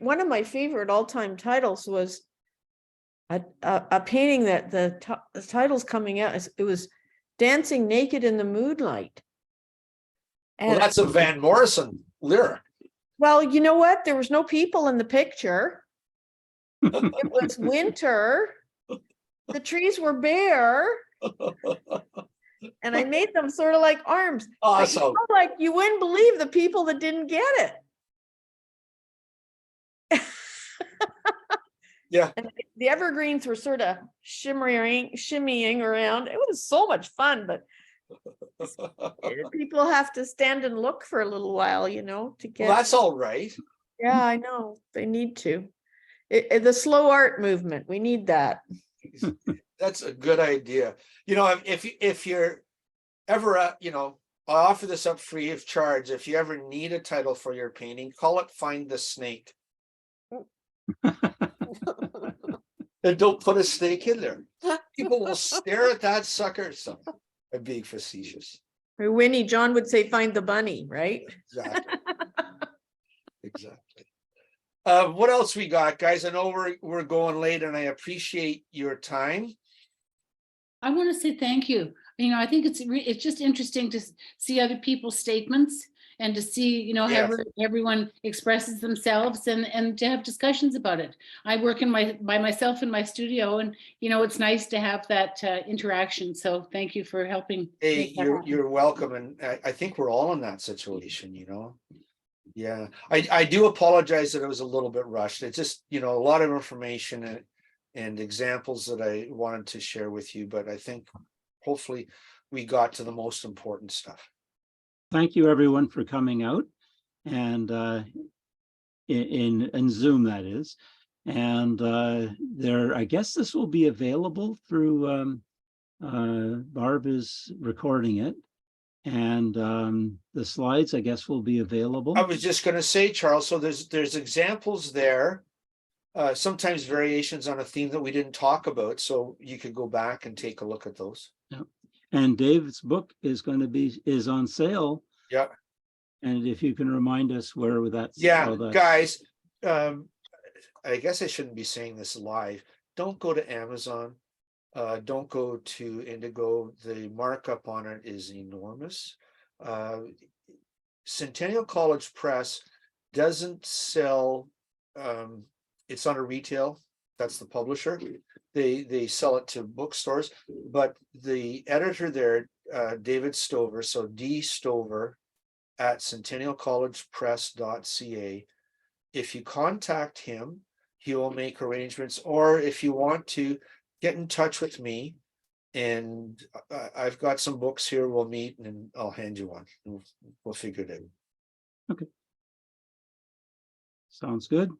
one of my favorite all-time titles was a painting that the title's coming out. It was Dancing Naked in the Moonlight. Well, And that's a Van Morrison lyric. well, you know what? There was no people in the picture. It was winter. The trees were bare. And I made them sort of like arms. Awesome. Like you wouldn't believe the people that didn't get it. Yeah. And the evergreens were sort of shimmying around. It was so much fun, but people have to stand and look for a little while, you know, to get. Well, that's all right. Yeah, I know. They need to. The slow art movement, we need that. That's a good idea. You know, if you're ever, you know, I offer this up free of charge. If you ever need a title for your painting, call it Find the Snake. And don't put a snake in there. People will stare at that sucker. So I'm being facetious. Or Winnie, John would say, find the bunny, right? Exactly. Exactly. What else we got, guys? I know we're going late, and I appreciate your time. I want to say thank you. You know, I think it's just interesting to see other people's statements and to see, you know, Yes. how everyone expresses themselves and to have discussions about it. I work by myself in my studio, and you know, it's nice to have that interaction. So thank you for helping. Hey, make that happen. you're welcome, and I think we're all in that situation, you know. Yeah, I do apologize that it was a little bit rushed. It's just, you know, a lot of information and examples that I wanted to share with you, but I think hopefully we got to the most important stuff. Thank you, everyone, for coming out, and in Zoom, that is. And I guess this will be available through Barb is recording it, and the slides, I guess, will be available. I was just going to say, Charles, so there's examples there, sometimes variations on a theme that we didn't talk about, so you could go back and take a look at those. Yeah. And David's book is on sale. Yeah. And if you can remind us where that's. Yeah, guys, I guess I shouldn't be saying this live. Don't go to Amazon. Don't go to Indigo. The markup on it is enormous. Centennial College Press doesn't sell, it's not a retail, that's the publisher. They sell it to bookstores, but the editor there, David Stover, so D Stover at centennialcollegepress.ca. If you contact him, he will make arrangements, or if you want to get in touch with me, and I've got some books here, we'll meet and I'll hand you one. We'll figure it out. Okay. Sounds good.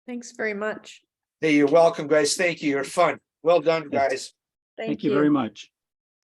Thanks very much. Hey, you're welcome, guys. Thank you. You're fun. Well done, guys. Thank you very much.